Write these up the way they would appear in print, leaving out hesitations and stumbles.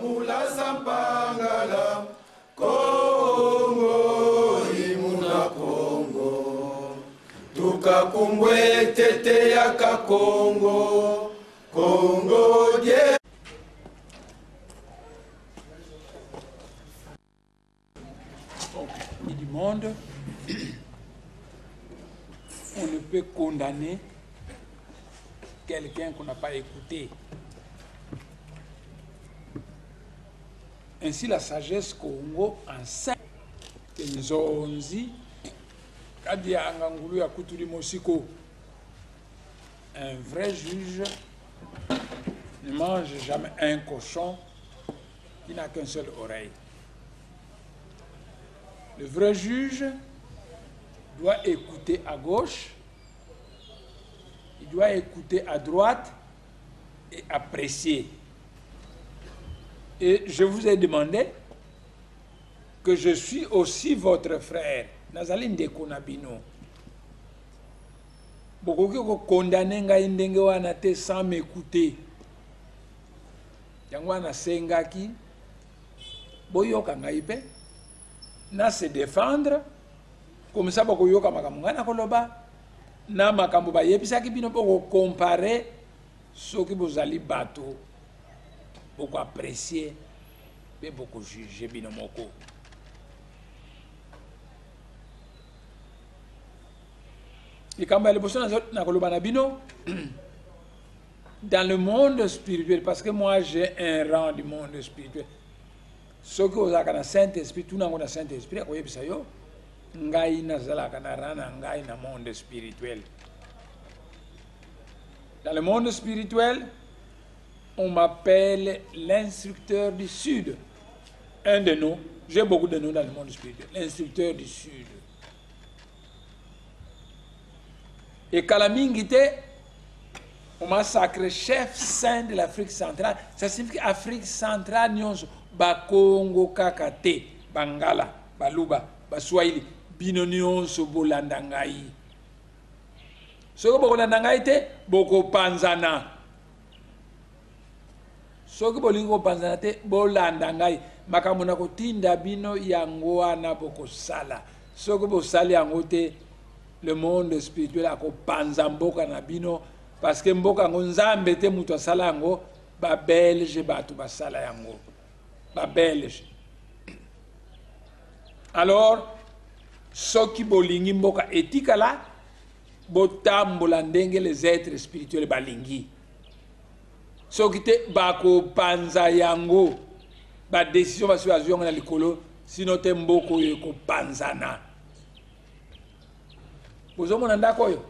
Mula Sampangala, Kongo, Imuna Kongo, Tukakumbwe tete yaka Kongo, Kongo die. Du monde, on ne peut condamner quelqu'un qu'on n'a pas écouté. Ainsi, la sagesse Congo enseigne que Nzonzi, Kadia Angangulu Yakutuli Mosiko, un vrai juge ne mange jamais un cochon qui n'a qu'une seule oreille. Le vrai juge doit écouter à gauche, il doit écouter à droite et apprécier. Et je vous ai demandé que je suis aussi votre frère. Nazaline de Konabino. Beaucoup qui condamné ngai ndenge wana te sans m'écouter. Yango wana sengaki boyoka ngai pe na se défendre comme ça beaucoup yoka makambo ngana koloba na makambo ba yebisaki bino poko comparer soki bozali bato beaucoup apprécier mais beaucoup juger bino moko. Et quand na koloba na bino dans le monde spirituel, parce que moi j'ai un rang du monde spirituel. Ce que vous avez dans Saint-Esprit, tout le monde dans Saint-Esprit, vous avez dit, ngai nazalaka na rana ngai na monde spirituel. Dans le monde spirituel, on m'appelle l'instructeur du Sud. Un de nous, j'ai beaucoup de noms dans le monde spirituel, l'instructeur du Sud. Et Kalamingite, on m'a sacré chef saint de l'Afrique centrale. Ça signifie qu'Afrique centrale, nyonso, Bakongo Kakate, Bangala, Baluba, Baswahili, Bino nyonso bolandangai. Soko bolandangai te, boko panzana. Soko bolingo panzana te, bolandangai. Makamona kotinda bino yango wana boko sala. Soko bo sali yango te, le monde spirituel ako panza mboka na bino. Parce que mboka ngo nzambe te mutu asala yango, ba belge batu basala yango. Ba belge. Alors, soki bolingi mboka etikala, botambola ndenge les êtres spirituels balingi. Soki te bako panza yango, ba décision basi bazonga na likolo, sino te mboko yo ko panzana. Bozomona ndako yo.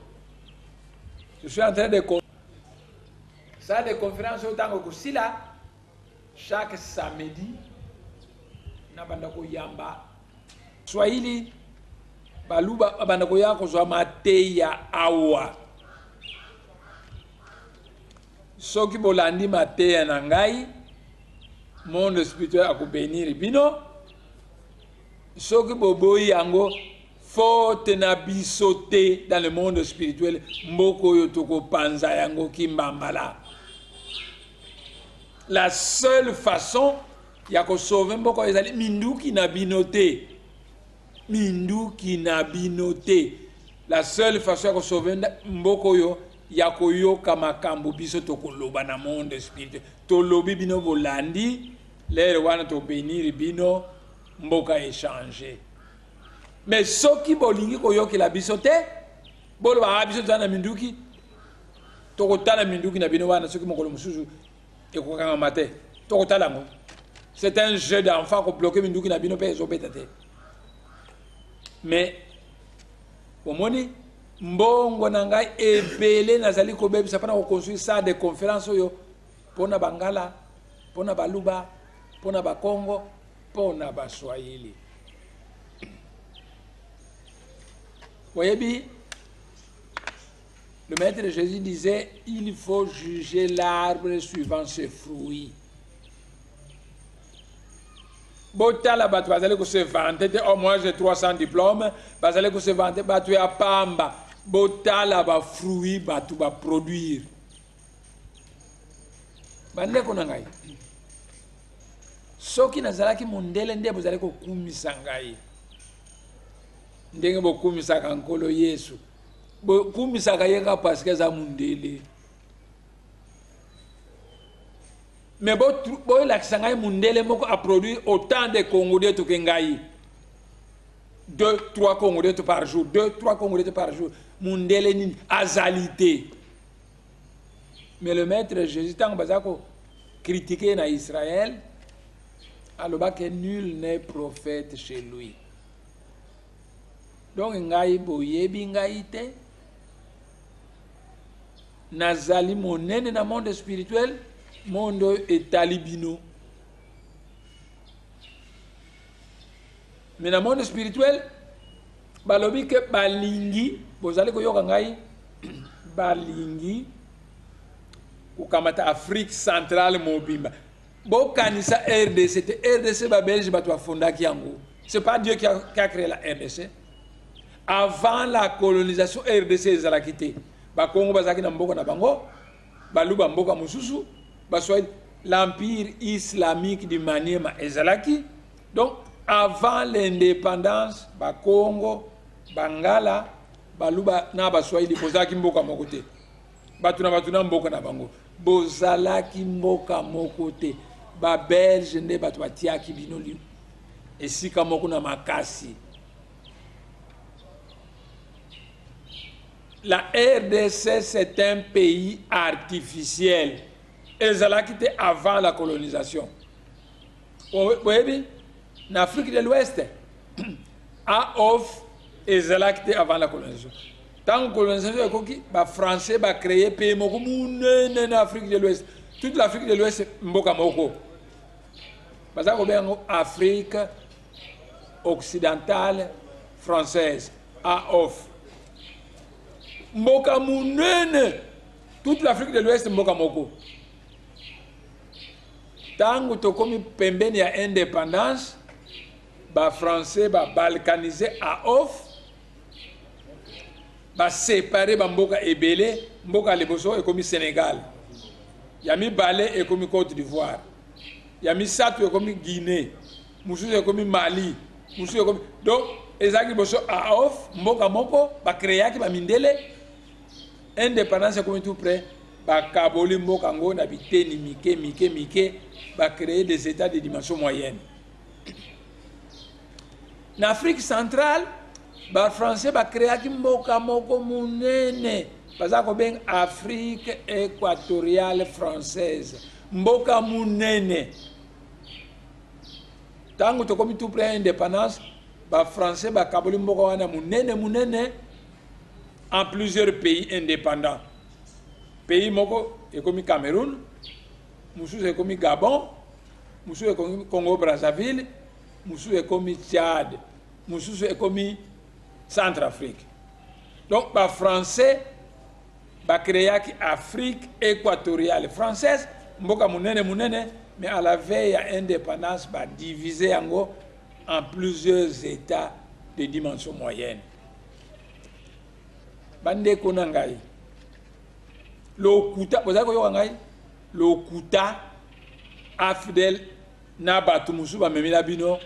Je suis en train de ça des conférences au tango kusila chaque samedi na bandako yamba Swahili baluba bandako yako zwa mateya awa soki bolandi mateya na ngai monde spirituel akubénir bino soki boboyi yango faute na bisoté dans le monde spirituel mboko yo toko panza yango kimbambala. La seule façon ya ko sauver mboko ezali minduki na binoté. Minduki na binoté. La seule façon ya ko sauver mboko yo ya ko yoka makambo biso toko loba na monde spirituel. To lobi bino bolandi, lere wana to bénir bino mboka échanger. Mais ceux qui bolingi koyoki la bisote, bolo ba bisote na minduki, tokotala minduki na bino wana soki mokolo mususu ekokanga mate, tokotala ngo. C'est un jeu d'enfant ko bloquer minduki na bino pe ezobeta te. Mais omoni mbongo na ngai ebele nazali ko bebisa pana ko construire ça des conférences yo pona Bangala, pona Baluba, pona Bakongo, pona Baswahili. Voyez bien, le maître Jésus disait, il faut juger l'arbre suivant ses fruits. Botala batu bazali ko se vanter, oh moi j'ai 300 diplômes, bazali ko se vanter, batu ya pamba, botala ba fruits batu ba produire. Bande ko nangai. soki nazalaki mondele nde bozali kokumisa ngai ndenge bokumisaka nkolo Yesu bokumisaka ye kaka parce que aza mondele mais boyolakisa ngai mondele moko aproduire autant de congolais to ke ngai 2-3 congolais par jour 2-3 congolais par jour mondele nini azalité. Mais le maître Jésus tant bazako critiqué na Israël alors que nul n'est prophète chez lui. Donc ngai boyebi ngai te nazali monene na monde spirituel monde etalibino. Mais na monde spirituel balobi ke balingi bozali koyoka ngai balingi ukamata Afrique centrale mobimba bokanisa RDC c'était RDC ba Belge bato fondaki yango. C'est pas Dieu qui a créé la RDC. Avant la colonisation RDC ezalaki te ba Congo bazaki na mboko na bango baluba mboka mususu basoi l'empire islamique du Maniema ezalaki. Donc avant l'indépendance ba Congo Bangala baluba na baswahili bozaki mboka moko te batuna mboka na bango bozalaki mboka moko te ba Belge nde bato batiaki bino li esika moko na makasi. La RDC c'est un pays artificiel ezalaki te avant la colonisation. Oyebi na Afrique de l'Ouest a off ezalaki te avant la colonisation. Tant que colonisation ekoki ba français ba créer pays moko munene na Afrique de l'Ouest. Toute l'Afrique de l'Ouest mboka moko. Bazako bengo Afrique occidentale française a off. Mboka munene toute l'Afrique de l'Ouest mboka moko. Tango tokomi pembeni ya indépendance ba français ba balkanisé à off ba séparé ba mboka ebele mboka leboso ekomi Sénégal yami balé ekomi Côte d'Ivoire yami satu ekomi Guinée mususu ekomi Mali mususu ekomi donc ezaki boso à off mboka moko ba créaki ba mindele indépendance ekomi tout près ba kaboli mboka ngo na biteni mike ba créer des états de dimension moyenne. En Afrique centrale, les Français ont créé mboka moko munene. Bazako ben Afrique équatoriale française. Mboka munene. Tango to komi tout près indépendance, les Français ont kaboli mboka wana munene en plusieurs pays indépendants. Pays moko ekomi Cameroun, mususu ekomi Gabon, mususu ekomi Congo Brazzaville, mususu ekomi Tchad, mususu ekomi Centrafrique. Donc les Français ont créé l'Afrique équatoriale française, mboka munene, mais à la veille de l'indépendance, ont divisé en plusieurs états de dimension moyenne. Bande konangai. Lokuta, vous avez vu Lokuta, Afdel, Nabatu Musuba Memila Bino,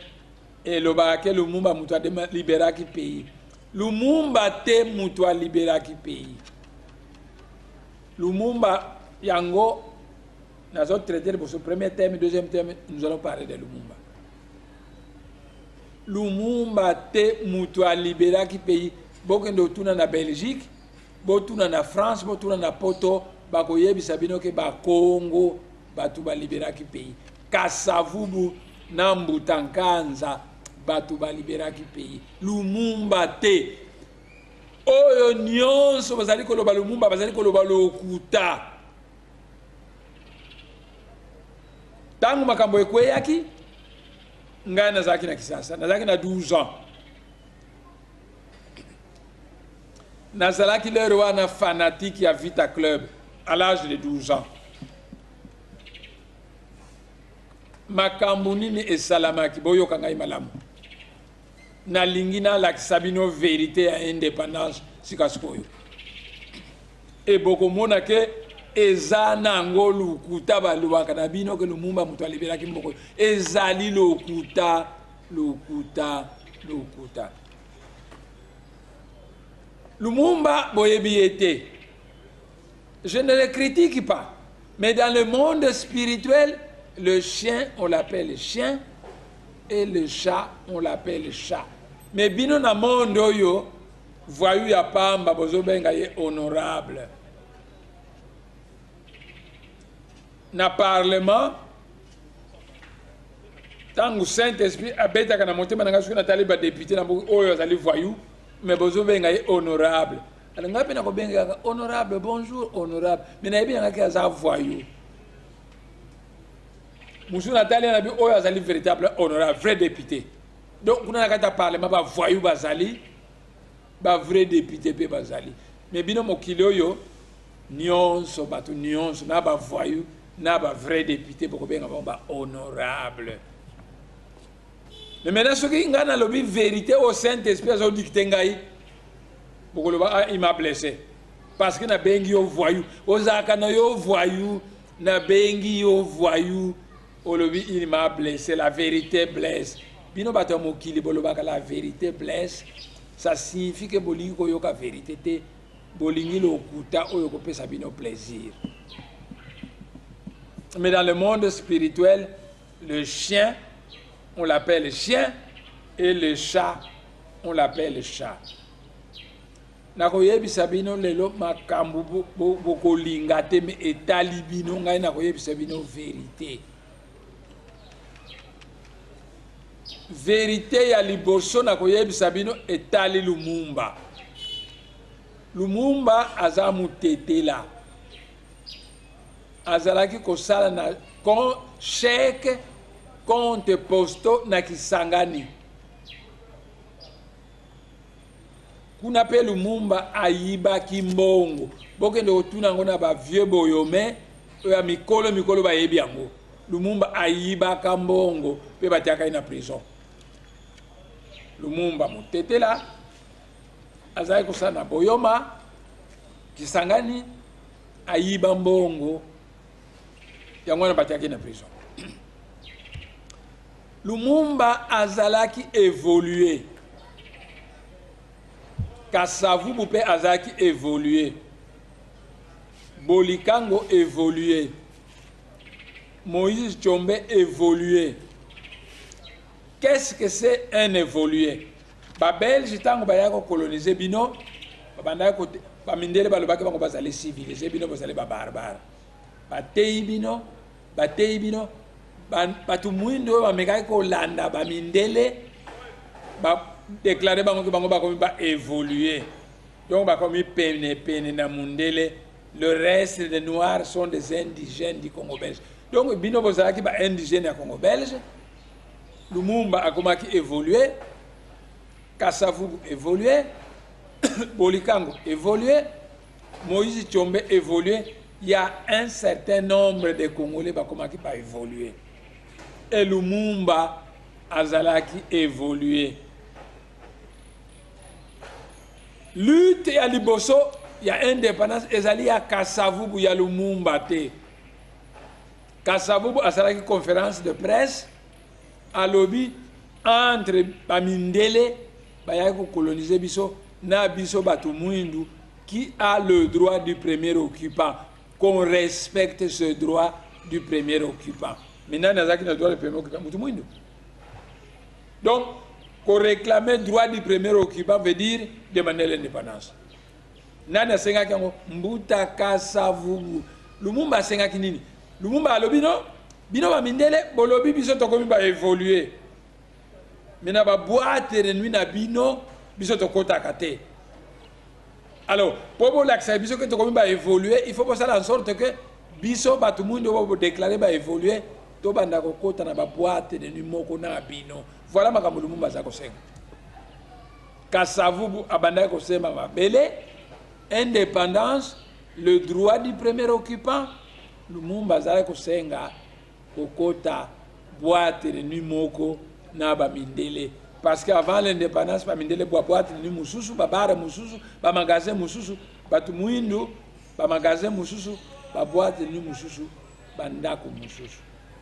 et le Barake Lumumba Moutoua libéra qui pays. Lumumba te Moutoua libéra qui pays. Lumumba Yango, nous allons traiter pour ce premier thème, deuxième thème, nous allons parler de Lumumba. Lumumba te Moutoua libéra qui pays. Beaucoup de tout dans la Belgique, beaucoup dans la France, beaucoup dans la Poto, bakoyebi sabino ke ba Congo, batu ba libéra qui pays. Kasavubu Nambutankanza, batu ba libéra qui pays. Lumumba te. Oyo nyonso bazali koloba Lumumba, bazali koloba Lokuta. Tangu makambo ekweyaki, ngai nazaki na Kisasa, nazaki na 12 ans. Nazalaki le roi na fanatique ya Vita Club à l'âge de 12 ans. Makambo nini esalamaki boyoka ngai malamu. Nalingi na lakisabino vérité ya indépendance sikasikoyo. Et bokomona ke eza nango lukuta balobaka na bino ke Lumumba moto alibelaki mboko ezali lokuta lokuta lokuta. Lumumba boyebi ete. Je ne le critique pas, mais dans le monde spirituel, le chien on l'appelle chien et le chat on l'appelle chat. Mais bino na monde oyo voyou ya pamba bozo benga ye honorable. Na parlement tangu Saint-Esprit abetaka na motema nanga soki natali ba député na oyo azali voyou mais bozo benga ye honorable. Alors ngapi na ko benga honorable bonjour honorable mais na yebi ngaki aza voyou. Musu natali na bi oyo azali véritable honorable vrai député. Donc kuna nakata parlement ba voyou bazali ba vrai député pe bazali. Mais bino mokili oyo nyonso batu nyonso na ba voyou na ba vrai député pour bien ba honorable. Mais maintenant ce qui ngana lobi vérité au Saint-Esprit azo dicter ngai pour le ba il m'a blessé parce que na bengi yo voyou ozaka na yo voyou na bengi yo voyou olobi il m'a blessé la vérité blesse. Bino bato mokili bolobaka la vérité blesse. Ça signifie que bolingi ko yoka vérité te bolingi lokuta oyo ko pesa bino plaisir. Mais dans le monde spirituel, le chien, on l'appelle chien, et le chat, on l'appelle chat. Nakoyebi sabino lelo makambu boko lingate me etali bino ngai nakoyebi sabino vérité. Vérité ya liboso nakoyebi sabino etali Lumumba. Lumumba aza mutetela. Azalaki kosala na chèque compte posto na Kisangani. Kuna pe Lumumba ayiba kimbongo. Bokende otuna ngo na ba vieux boyome ya mikolo ba yebi yango. Lumumba ayiba kambongo pe batiaka ina prison. Lumumba mutetela azalaki kosala na boyoma Kisangani ayiba mbongo. Yango na batiaki na prison. Lumumba azalaki évolué. Kasavubu pe azalaki évolué. Bolikango évolué. Moïse Tshombe évolué. Qu'est-ce que c'est un évolué? Ba Belge tango bayako coloniser bino, babanda ko ba mindele balobaki bango bazali civiliser bino bazali ba barbare. Batei bino batu mwindo bamekaki kolanda bamindele ba déclarer bango bakomi ba évoluer. Donc bakomi pene na mundele. Le reste des noirs sont des indigènes du Congo belge. Donc bino bozalaki ba indigènes ya Congo belge. Lumumba akomaki évoluer. Kasavubu évoluer. Bolikango évoluer. Moïse Tshombe évoluer. Il y a un certain nombre de Congolais qui ont évolué. Et Lumumba azalaki évolué. Lutte ya liboso, il y a indépendance, ezali ya Kasavubu ya Lumumba te. Kasavubu azalaki conférence de presse, à lobby entre Bamindele, bayaki coloniser biso, na biso batu mwindu, qui a le droit du premier occupant. Qu'on respecte ce droit du premier occupant. Maintenant, nous avons le droit du premier occupant. Donc, qu'on réclame le droit du premier occupant veut dire demander l'indépendance. Nana senga kango mbuta Kasavubu. Lumumba senga kinini. Lumumba alobino bino ba mindele bolobi biso tokomi ba évoluer. Maintenant ba boîte de nuit na bino biso tokota kate. Alors, pour l'accès biso que tu va évoluer, il faut faire en sorte que biso ba tout le monde va déclarer va évoluer, to banda ko kota na ba boîte de nuit moko na bino. Voilà makambo Lumumba za ko senga. Kasavubu abanda ko sema mabele, indépendance, le droit du premier occupant, Lumumba za ko senga ko kota boîte de nuit moko na ba mindele. Parce qu'avant l'indépendance, ba mindele boîte ni mususu, ba bara mususu, ba magasin mususu, ba tumuindu, ba magasin mususu, baboîte de nuit mosusu bandako mosusu.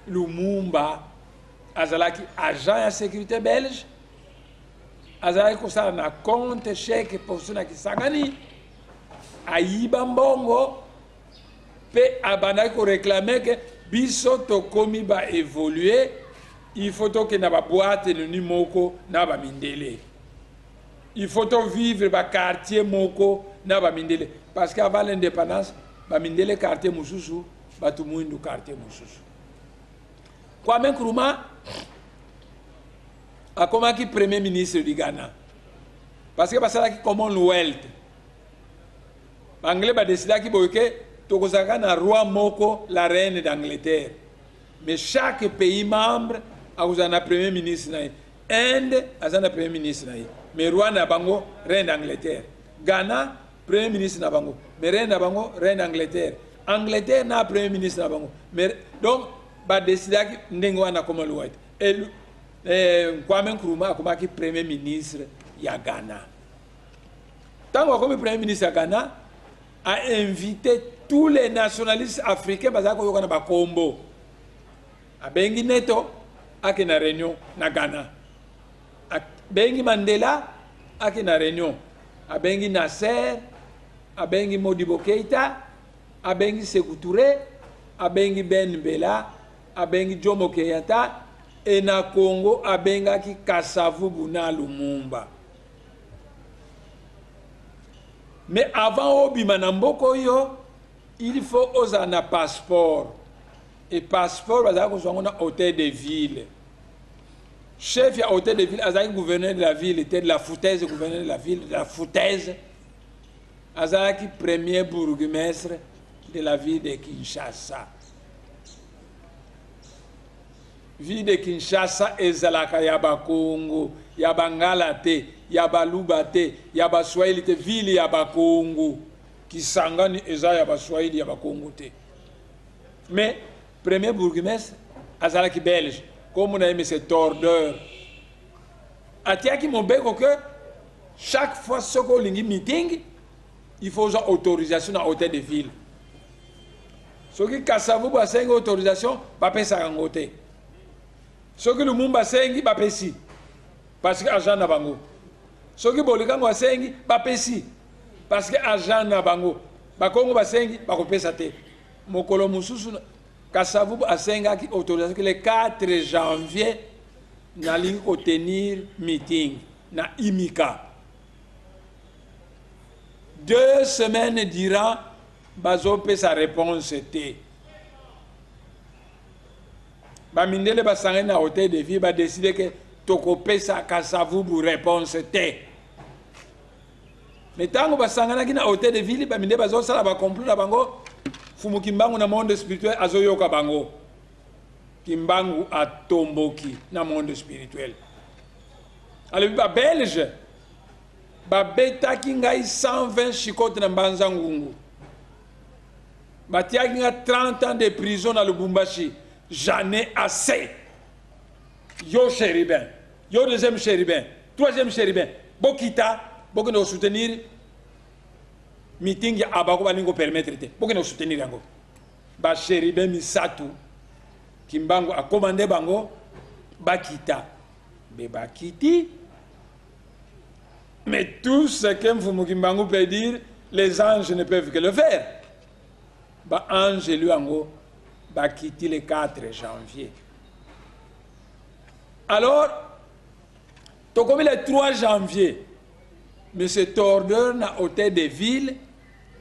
Lumumba azalaki agent ya sécurité belge, azalaki kosala na compte chèque position na kisangani, ayiba mbongo pe abandaki koréclame ke biso tokomi ba évoluer, il faut que na ba boîte de nuit moko na ba mindele, il faut vivre ba quartier moko na ba mindele, parce qu'avant l'indépendance ba mindele quartier mususu batu muindu quartier mususu. Kwame Nkrumah akomaki premier ministre du Ghana parce que basalaki Commonwealth, Anglais ba décidaki boyeke tokozaka na roi moko la reine d'Angleterre, mais chaque pays membre akozana premier ministre na ye. Inde azana premier ministre na ye, mais roi na bango reine d'Angleterre. Ghana premier ministre na bango, mais reine na bango reine d'Angleterre. Angleterre na premier ministre na bango, mais donc ba décidaki ndenge wana Commonwealth. Kwame Nkrumah akomaki premier ministre ya Ghana. Tango akomi premier ministre ya Ghana, a invité tous les nationalistes africains bazaka koyoka ba kombo. Abengi Neto ake na réunion na Ghana. Abengi Mandela ake na réunion. Abengi Nasser, abengi Modibo Keïta, abengi Sékou Touré, abengi Ben Bella, abengi Jomo Kenyatta, et na Congo abengaki Kasavubu na Lumumba. Mais avant obima na mboko yo, il faut oser un passeport. Et passeport, bazaka kozwa na hôtel de ville. Chef ya hôtel de ville, azaki gouverneur de la ville, était de la Foutaise, gouverneur de la ville de la Foutaise. Azaki premier bourgmestre de la ville de Kinshasa. Ville de Kinshasa ezalaka ya Bakongo, ya Bangala te, ya Baluba te, ya Baswahili te, ville ya Bakongo. Kisangani eza ya Baswahili ya Bakongo te. Mais premier bourgmestre azalaki belge, comme on a aimé ce tordeur. Atiaki mobeko que chaque fois ce qu'on lingi meeting, il faut une autorisation à hôtel de ville. Ce qui Kasavubu a 5 autorisations, pas payer ça en côté. Ce que le Mumba sengi ba pesi parce que agent na bango. Ce que Bolikango a sengi ba pesi parce que agent na bango. Ba Kongo ba sengi ba ko pesa te. Mokolo mususu Kasavubu a senga qui autorisation que le 4 janvier na lingi ko tenir meeting na Imika. 2 semaines durant bazo pesa réponse te. Ba mindele ba sangé na hôtel de ville ba décider que toko pesa Kasavubu réponse te. Mais tango ba sangana ki na hôtel de ville ba mindele ba zo sala ba complot na bango fumu kimbangu na monde spirituel azoyoka bango. Kimbangu atomboki na monde spirituel. Alors ba belge ba beta ki ngai 120 chikote na mbanza ngungu. Ba tiaki nga 30 ans de prison na Lubumbashi. J'en ai assez. Yo chérubin, yo deuxième chérubin, troisième chérubin. Bokita, boko no soutenir meeting ya abako balingo permettre te. Boko no soutenir yango. Ba chérubin misatu kimbango a commandé bango bakita. Be bakiti. Mais tout ce que Mfumu Kimbangu peut dire, les anges ne peuvent que le faire. Ba ange lui ango va quitter le 4 janvier. Alors, comme le 3 janvier, M. Tordeur na hôtel de ville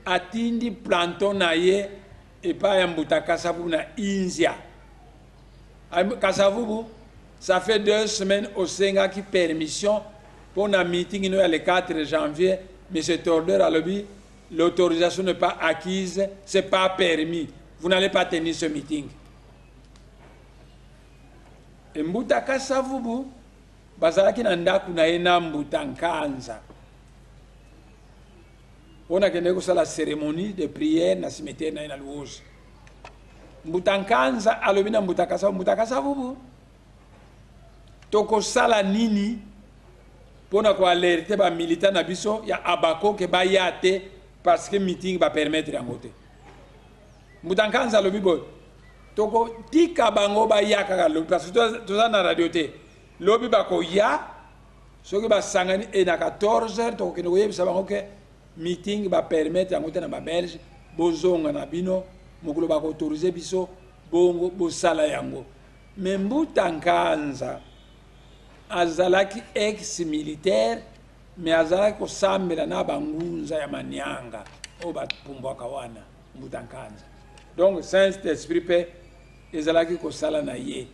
a tindi planton na ye et pas un bouta Kasavubu na India. Kasavubu, ça fait 2 semaines au Sénégal qui permission pour un meeting le 4 janvier. M. Tordeur a dit l'autorisation n'est pas acquise, ce n'est pas permis. Vous n'allez pas tenir ce meeting. Et Mbuta Kasavubu, bazalaki na ndaku na ye na Mbuta Nkanza. On a gagné la cérémonie de prière na cimetière na louange. Mbuta Nkanza alobi na Mbuta Kasavubu. Toko sala nini pona ko alerter ba militant na biso ya abako ke ba yate parce que meeting va permettre en côté. Mbutankanza lobi boy. Toko tika bango ba yaka lobi parce que toza na radio te. Lobi bako ya soki ba sangani e na 14h toko kino yebisa bango ke meeting ba permettre yango te na ba Belge bozonga na bino mokolo bako autoriser biso bongo bosala yango. Mais Mbutankanza azalaki ex-militaire mais azalaki kosambela na bangunza ya manyanga o bapumbwaka wana Mbutankanza. Donc Saint-Esprit pe ezalaki kosala na ye.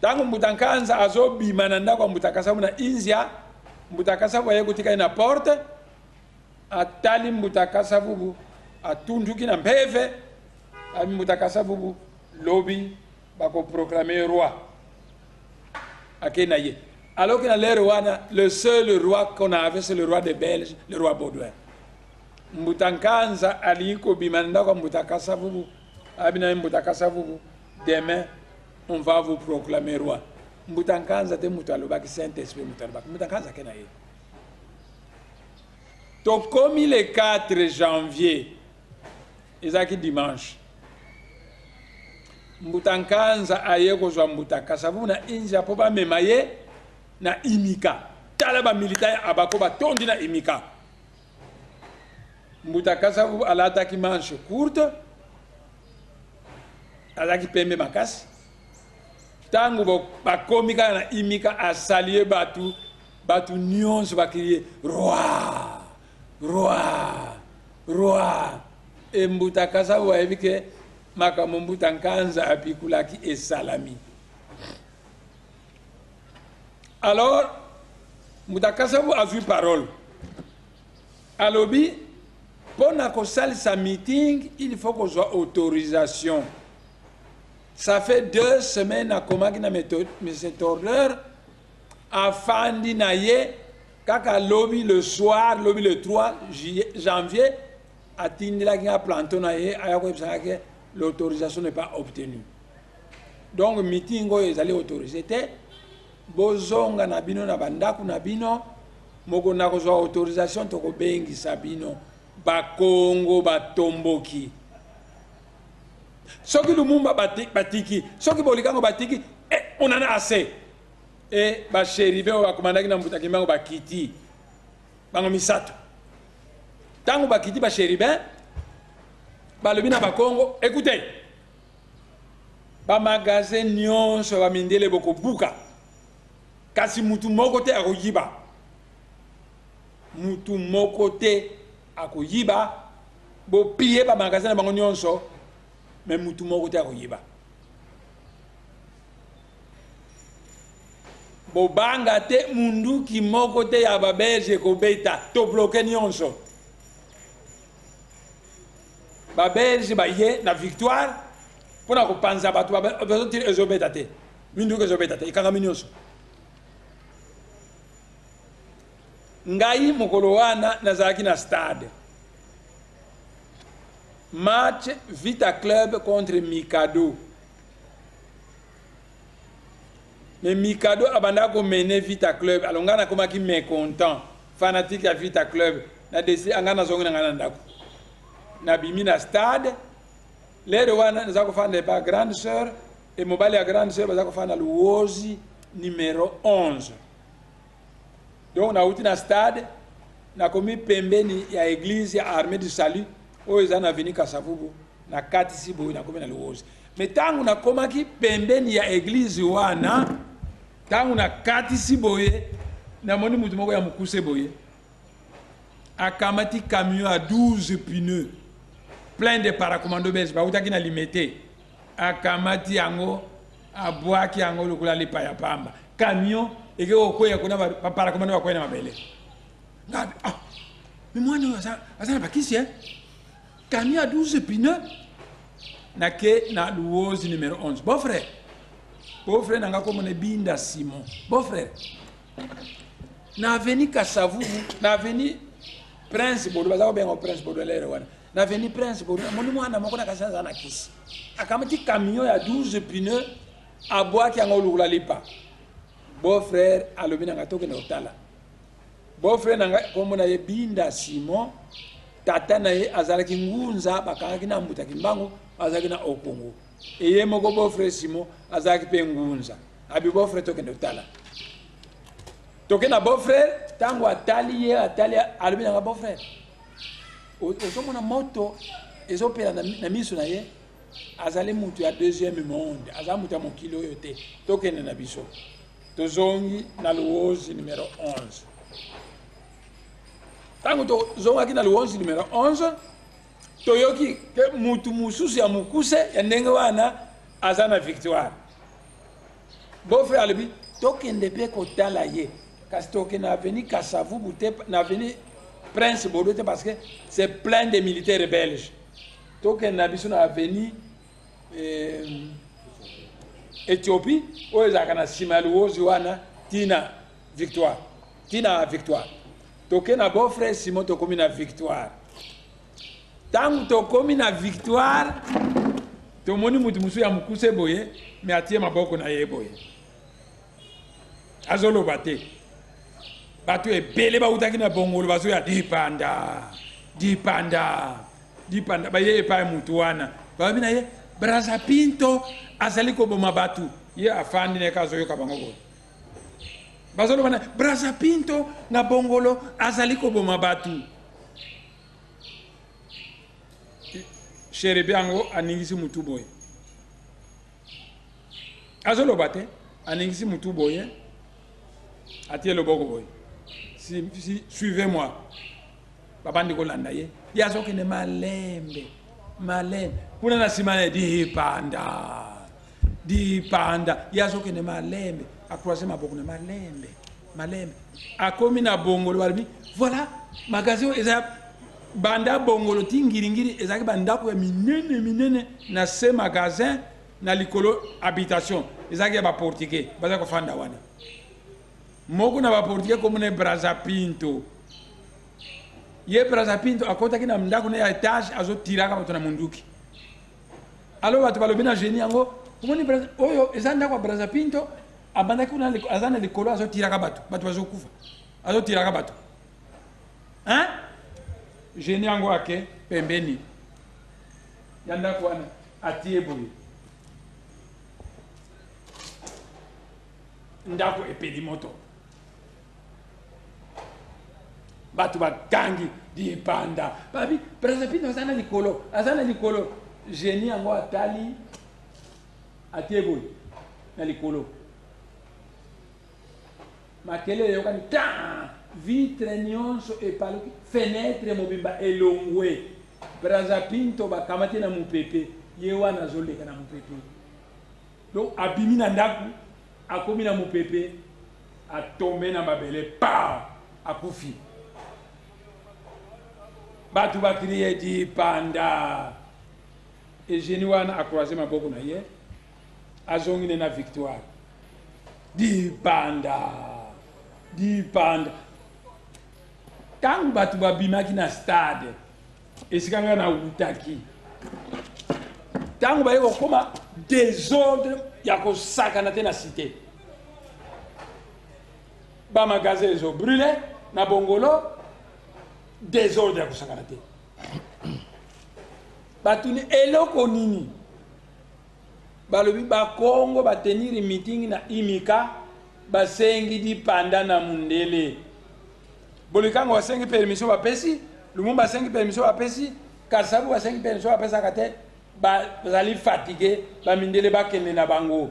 Tango Mbutankanza azobima na ndako ya Mbutakasavu na Inzia, Mbutakasavu aye kutika ina porte, atali Mbutakasavu atunduki na mpeve, ami Mbutakasavu lobi bako proclamer roi. Akena ye. Alors que dans les rois, le seul roi qu'on avait, c'est le roi des Belges, le roi Baudouin. Mbutankanza aliko bimanda kwa Mbutakasavu, abina Mbutakasavu, demain, on va vous proclamer roi. Mbutankanza te mutalobaki Saint-Esprit mutalobaki. Mbutankanza kena ye. Tokomi le 4 janvier, ezaki dimanche. Mbutankanza aye kozwa Mbutakasavu na Inzia po ba memaye na Imika. Tala ba militaire abako ba tondi na Imika. Mbutakasavu alataki manche courte. Alaki pembe makasi. Tango bakomika na Imika asalié batu nyonso bakiriye roi, roi, roi. E Mbutakasavu aebike makambo Mbutankanza apikulaki esalami. Alors, Mbutakasavu a vu parole. Alobi, pour nakosali sa meeting, il faut qu'on soit autorisation. Ça fait 2 semaines à komaki na cet ordre, afandi na ye, kaka lobi le soir, lobi le 3 janvier, atindi la kinga planton na ye, ayako ebisaka l'autorisation n'est pas obtenue. Donc, meeting est allé autoriser. Bozonga na bino na bandaku na bino moko na kozwa autorisation toko bengi sabino bakongo batomboki soki lumumba batiki soki bolikango batiki on en a assez et ba sheribe ba komandaki na Mbutaki bango bakiti bango misato tango bakiti ba sheribe balobi na bakongo écoutez ba magasin nyonso ba mindele boko buka kasi mutu moko te akoyiba mutu moko te akoyiba bo piller ba magasin na bango nyonso mais mutu moko te akoyiba bo banga te mundu ki moko te ya ba Belge ko beta to bloquer nyonso ba Belge ba ye na victoire pona ko panza batu ba bezo tire ezobeta te mundu ko ezobeta te ikanga nyonso. Ngai mokolo wana nazalaki na stade. Match Vita Club contre Mikado. Mais Mikado abanda ko mener Vita Club. Alors ngana komaki mécontent. Fanatique ya Vita Club. Na desi angana zongi na ngana ndako. Na bimi na stade. Lero wana nazako fana pa grande sœur et mobali ya grande sœur bazako fana Luozi numéro 11. Donc, na uti na stade, na komi pembeni ya église ya armée du salut, oyo eza na veni Kasavubu, na kati si boye na komi na Luozi. Mais tangu na komaki pembeni ya église wana, tangu na kati si boye, na moni mutu moko ya mukuse boye, akamati camion à 12 pneus, plein de paracommando belge, ba utaki na limité, akamati yango, abwaki yango lokola lipa ya pamba. Camion, et que au coin qu'on a pas recommandé à quoi na mabele. Ah, mais moi nous ça pas qui c'est camion à 12 pneus na ke na Luozi numéro 11. Bon frère nanga comme ne binda Simon. Bon frère. Na veni Kasavubu, na veni Prince Bodo bazao bengo Prince Bodo lero wana. Na veni Prince Bodo moni mwana moko na kasanza na kisi. Akamati camion ya 12 pneus abwa ki ngolo la lipa. Beau frère alobina ngatoke na otala. Beau frère nanga komo na ye binda Simon tata na ye azalaki ngunza bakangaki na Mbutaki mbango azalaki na okongo eye moko beau-frère Simon azalaki mpe ngunza abi beau-frère tokende otala toke na beau-frère ntango atali ye atali alobi nanga beau-frère ozomona moto ezopela na miso na ye azali mutu ya deuxième monde aza mutu ya mokili oyo te tokende na biso tozongi na luozi numéro 11 ntango tozongaki na luozi numéro 11 toyoki ke mutu mosusu ya mokuse ya ndenge wana aza na victoire beau-frère alobi tokende mpe kotala ye kasi tokende na aveni Kasavubu te na aveni Prince Bodo te parce que c'est plein de militaires belges tokende na biso na aveni Éthiopie oyo ezalaka na nsima ya luozi wana tina victoire toke na beau-frère Simon tokomi na victoire ntango tokomi na victoire tomoni mutu mosusu ya mokuse boye me atie maboko na ye boye azoloba te bato ebele bautaki na bongolo bazoya dipanda baye epai mutu wana babi na ye Braza Pinto azali koboma batu ye afandi neka azoyoka bango boye bazoloba na Braza Pinto na bongolo azali koboma batu Sheribe yango aningisi mutu boye azoloba te aningisi mutu boye atie loboko boye suivez-moi babandi kolanda ye yazokende malembe kuna na simane dipanda yazokende malembe akroise maboko na malembe akomi na bongolo balibi voilà magasin eza banda bongolo tingiringiri ezaki bandako ya minene na se magasin na likolo habitation ezaki ya baportugais baza kofanda wana moko na baportugais komona Braza Pinto ye Braza Pinto akotaki na ndako na ya etage azotiraka bato na munduki alo bato balobi na génie yango komoni oyo eza ndako ya Braza Pinto abandaki kuna aza na likolo azotiraka bato bazokufa azotiraka bato hein génie yango ake pembeni ya ndako wana atie boye ndako epeli moto bato bakangi dipanda babi Braza Pinto aza na likolo génie yango atali atie boye na likolo makelele yokani ta vitre nyonso epaluki fenêtre mobimba elongwe Braza Pinto bakamati na mupepe ye wana azoleka na mupepe donc abimi na ndaku akomi na mupepe atombe na mabele pa akufi batu bakriye dipanda egeni wana akroise maboko na ye azongine na victoire dipanda ntango bato babimaki na stade esika nga na utaki ntango baye kokoma désordre ya kosakana te na cité bamagasin ezobrûle na bongolo désordre ya kosakana te batuni eloko nini balobi bakongo batenir meeting na imika basengi dipanda na mundele bolikango basengi permission bapesi Lumumba basengi permission bapesi Kasavubu basengi permission bapesaka te bazali fatigué bamindele bakende na bango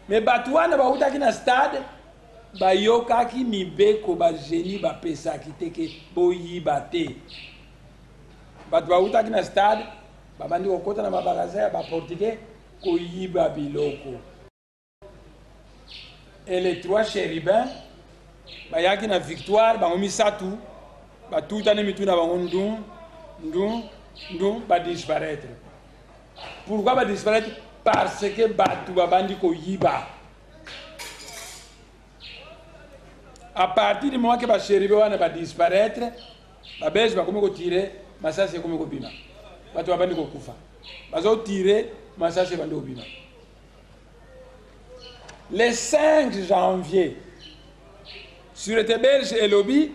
me bato wana bautaki na stade bayokaki mibeko bageni bapesaki te ke boyiba te bato bautaki na stade babandi kokota na mabagasin ya baportugais koyiba biloko et les trois chérubins bayaki na victoire bango misatu batutani mitu na bango ndum badisparaître. Pourquoi badisparaître? Parce que batu babandi koyiba. À partir du moment que ba chéribe wana ba disparaître, ba bese ba komi ko tirer, masasi komi ko bima. Batu babandi ko kufa. Bazo tirer, masasi bandi ko bima. Le 5 janvier, sur les Belge et lobby,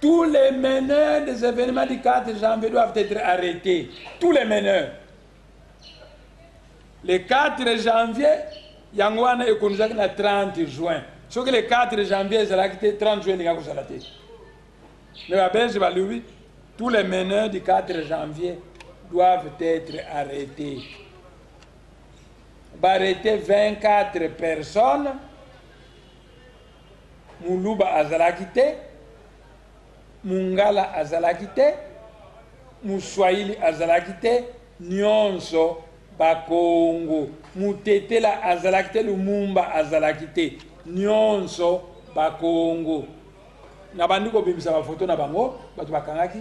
Tous les meneurs des événements du 4 janvier doivent être arrêtés. Tous les meneurs. Le 4 janvier, Yangwana est connu le 30 juin. Sauf que le 4 janvier, c'est là que le 30 juin, il y a mais la Belge va lui, tous les meneurs du 4 janvier doivent être arrêtés. On va arrêter 24 personnes. Muluba azalakite, Mungala azalakite, Muswahili azalakite, Nyonso bakongo, Mutetela azalakite, Lumumba azalakite, Nyonso bakongo. Nabandi ko bimisa ba photo na bango, batu bakangaki,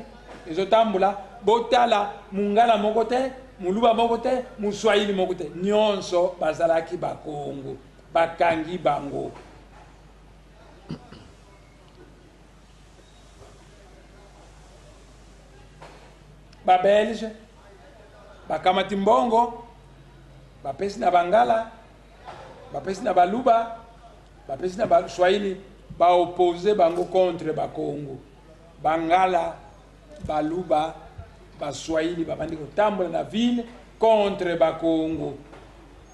ezotambula, botala Mungala mokote, Muluba mokote, Muswahili mokote, Nyonso bazalaki bakongo, bakangi bango. Ba Belge, ba Kamatimbongo, ba pesi na Bangala, ba pesi na Baluba, ba pesi na Swahili, ba opposé bango contre ba Congo. Bangala, Baluba, ba Swahili, ba bandi kotambola na ville contre ba Congo.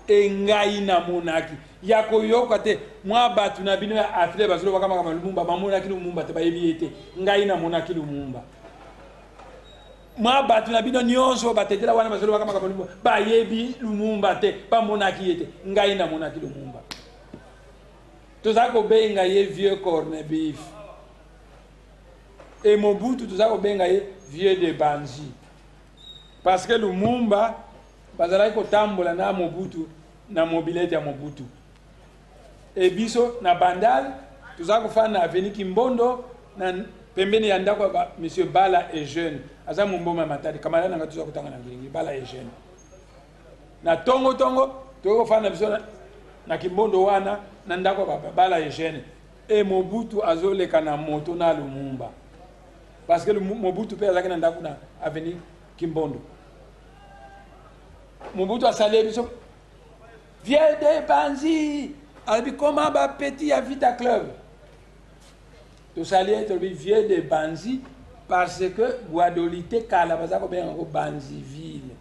Engai na monaki. Yako yoka te, mwa batu na bino ya afile bazolo bakama kama Lumumba, ba monaki Lumumba te ba yebiete. Ngai na monaki Lumumba. Ma batu na bino nyonso batetela wana bazolo bakama kama Lumumba ba yebi Lumumba te ba monaki yete ngai na monaki Lumumba tozako benga ye vieux corned beef et Mobutu tozako benga ye vieux de Banzi parce que Lumumba bazala ko tambola na Mobutu na mobilete ya Mobutu et biso na Bandal tozako fana avenue Kimbondo na pembeni ya ndako ba monsieur Bala est jeune aza mumboma matadi kamala nanga tuza kutanga na ngilingi Bala est jeune na tongo toko fana biso na Kimbondo wana na ndako ba Bala est jeune et Mobutu azoleka na moto na Lumumba parce que Mobutu pe azaki na ndako na avenue Kimbondo Mobutu asale biso vieux de Banzi albi comment ba petit ya Vita Club. Tout ça est vieux de Banzi parce que Guadolité Kalabaza ko ben Banziville.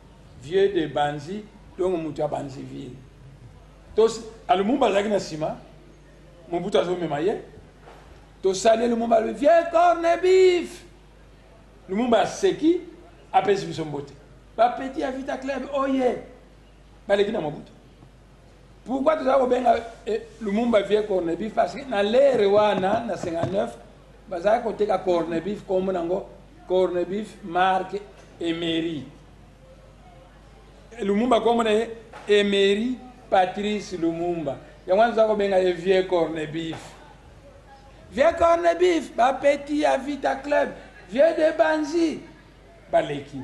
Vieux de Banzi donc mutua Banziville. Tous alumumba zaki na sima. Mobutu azo memaye. Tout ça le mumba le vieux corned beef. Lumumba seki apesi bisombote. Ba petit à Vita Club oye. Ba le kina Mobutu. Pourquoi tu as bien Lumumba vieux corned beef parce que dans l'ère wana na 59 bazaka koteka corned beef comme nango corned beef marque Emery. Lumumba comme na Emery Patrice Lumumba. Yango zako benga ye vieux corned beef. Vieux corned beef ba petit à Vita Club, vieux de Banzi. Baleki.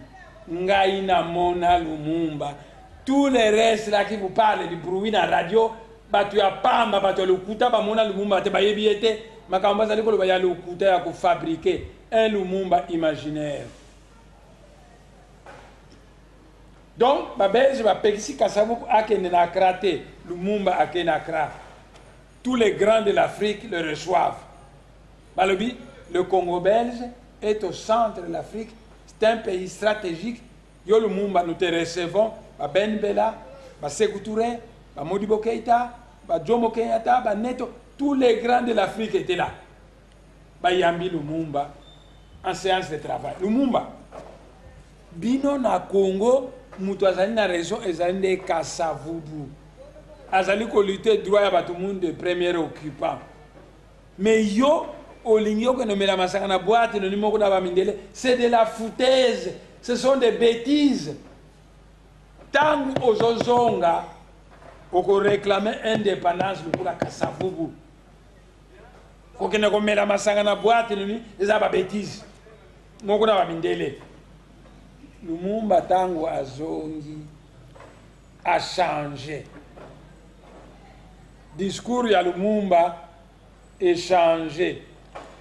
Ngai na mona Lumumba. Tous les restes là qui vous parlent du bruit dans la radio, batu ya pamba, batu ya lukuta, ba mona Lumumba, te ba yebiete, makamba zali ko ba ya lukuta ya ko fabriquer un Lumumba imaginaire. Donc, ba Belge ba pekisi kasabu akene na kraté, Lumumba akene na kra. Tous les grands de l'Afrique le reçoivent. Balobi, le Congo belge est au centre de l'Afrique, c'est un pays stratégique. Yo Lumumba, nous te recevons. Ba Ben Bella, ba Sékou Touré, ba Modibo Keïta, ba Jomo Kenyatta, ba Neto, tous les grands de l'Afrique étaient là. Ba Yambi Lumumba, en séance de travail. Lumumba, bino na Congo, mutu azali na région ezali nde Kasavubu. Azali ko lutter droit ya bato monde de premier occupant. Mais yo, olingi yo konomela masanga na boîte, no nimoko na ba mindele, c'est de la foutaise, ce sont des bêtises. Tant aux Ozonga, on réclamait indépendance pour la Kasavubu. Faut que nous mettions la massanga na boîte, les abats bêtises. Nous avons mindele. Lumumba tango azongi a changé. Discours ya Lumumba est changé.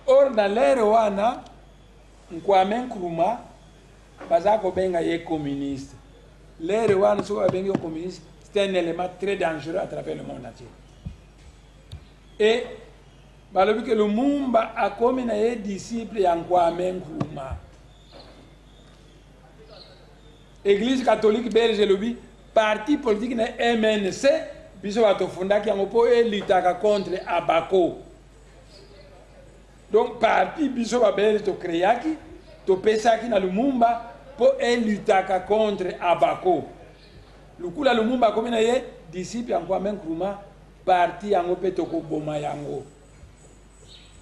Or dans l'ère wana, Kwame Nkrumah, bazako benga ye communiste. L'ère wana so benga communiste, c'est un élément très dangereux à travers le monde entier. Et balobi que Lumumba a komi na ye disciple ya Kwame Nkrumah. Église catholique belge lobi parti politique na MNC biso batofundaki yango po elitaka contre Abako. Donc parti biso ba belge to créaki to pesaki na Lumumba po elitaka contre Abako. Lukula Lumumba komi na ye disciple ya Kwame Nkrumah parti yango pe to ko boma yango.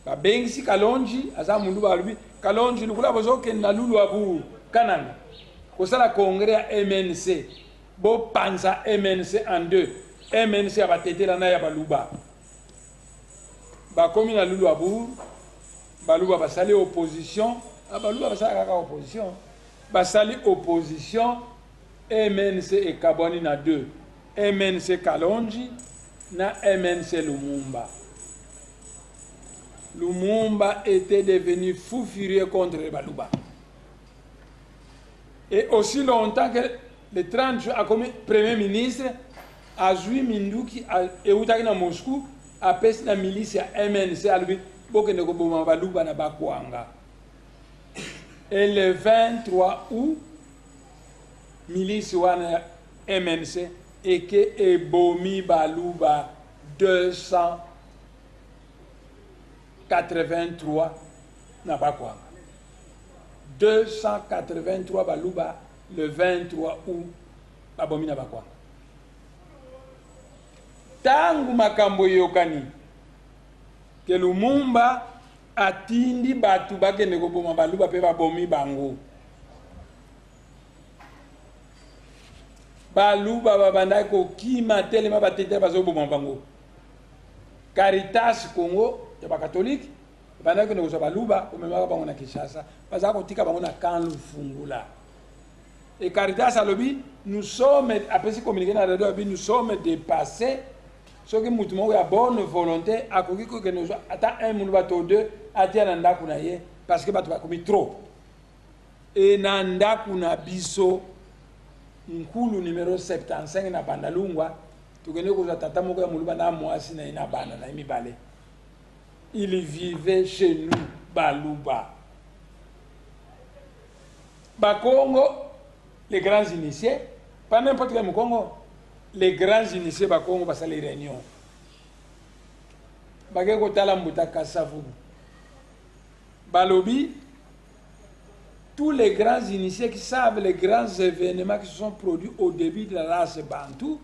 Ba bengisi Kalonji aza mundu balobi Kalonji lukula bozoke na lulu abu Kananga. Kosala congrès ya MNC. Bo panza MNC en deux. MNC abatetela na ya baluba. Ba komi na lulu abu baluba basali opposition. Baluba basala kaka opposition. Basali opposition. MNC et Kaboni na deux. MNC Kalonji na MNC Lumumba. Lumumba était devenu fou furieux contre les Baluba. Et aussi longtemps que le 30 juin, comme Premier ministre, a joué Minduki et Outaki na Moscou, a pris la milice à MNC à lui, pour que ne Boma Baluba na Bakwanga. Et le 23 août, milice wana MNC et que Ebomi Baluba 283 na Bakwanga. 283 Baluba le 23 août Babomi na Bakwanga. Tangu makambo yokani ke Lumumba atindi batu bakende koboma Baluba pe babomi bango. Baluba babanda ko kima telema batete bazoboma bango. Caritas Congo ya ba catholique banda ko nego Baluba omemaka bango na Kinshasa baza ko tika bango na kan Lufungula. Et Caritas alobi nous sommes après ce communiqué na radio abi nous sommes dépassés ce que mutu moko ya bonne volonté akoki ko ke nous ata un munu bato deux atia na ndaku na ye parce que bato bakomi trop. Et na ndaku na biso Nkulu numéro 75 na Bandalungwa tukende ko tata moko ya muluba na mwasi na ina bana na mibale. Il vivait chez nous Baluba. Bakongo, les grands initiés, pas n'importe quel Congo, les grands initiés Bakongo passent les réunions. Bageko Talambuta Kassavu. Balobi, tous les grands initiés qui savent les grands événements qui se sont produits au début de la race Bantou,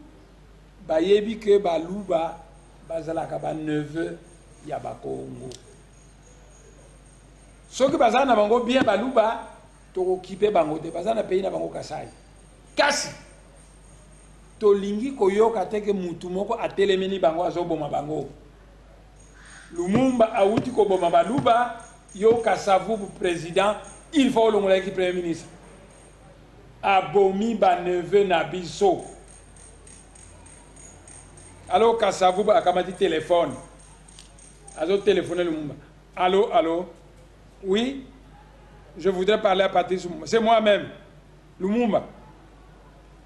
Bayebi que Baluba, Bazalaka ba neveu, ya Bakongo. Ce que Bazana Bango bien Baluba, to kipe bango te Bazana pays na Bango Kasai. Kasi, to lingi koyoka teke mutu moko atelemeni bango azoboma bango. Lumumba auti ko boma Baluba, yo Kasavu président. Il faut le monde qui premier ministre. Abomi ba neveu na biso. Alors Kasavu a kamati téléphone. Azo téléphoner Lumumba. Allô, allô. Oui. Je voudrais parler à Patrice Lumumba. C'est moi-même. Lumumba.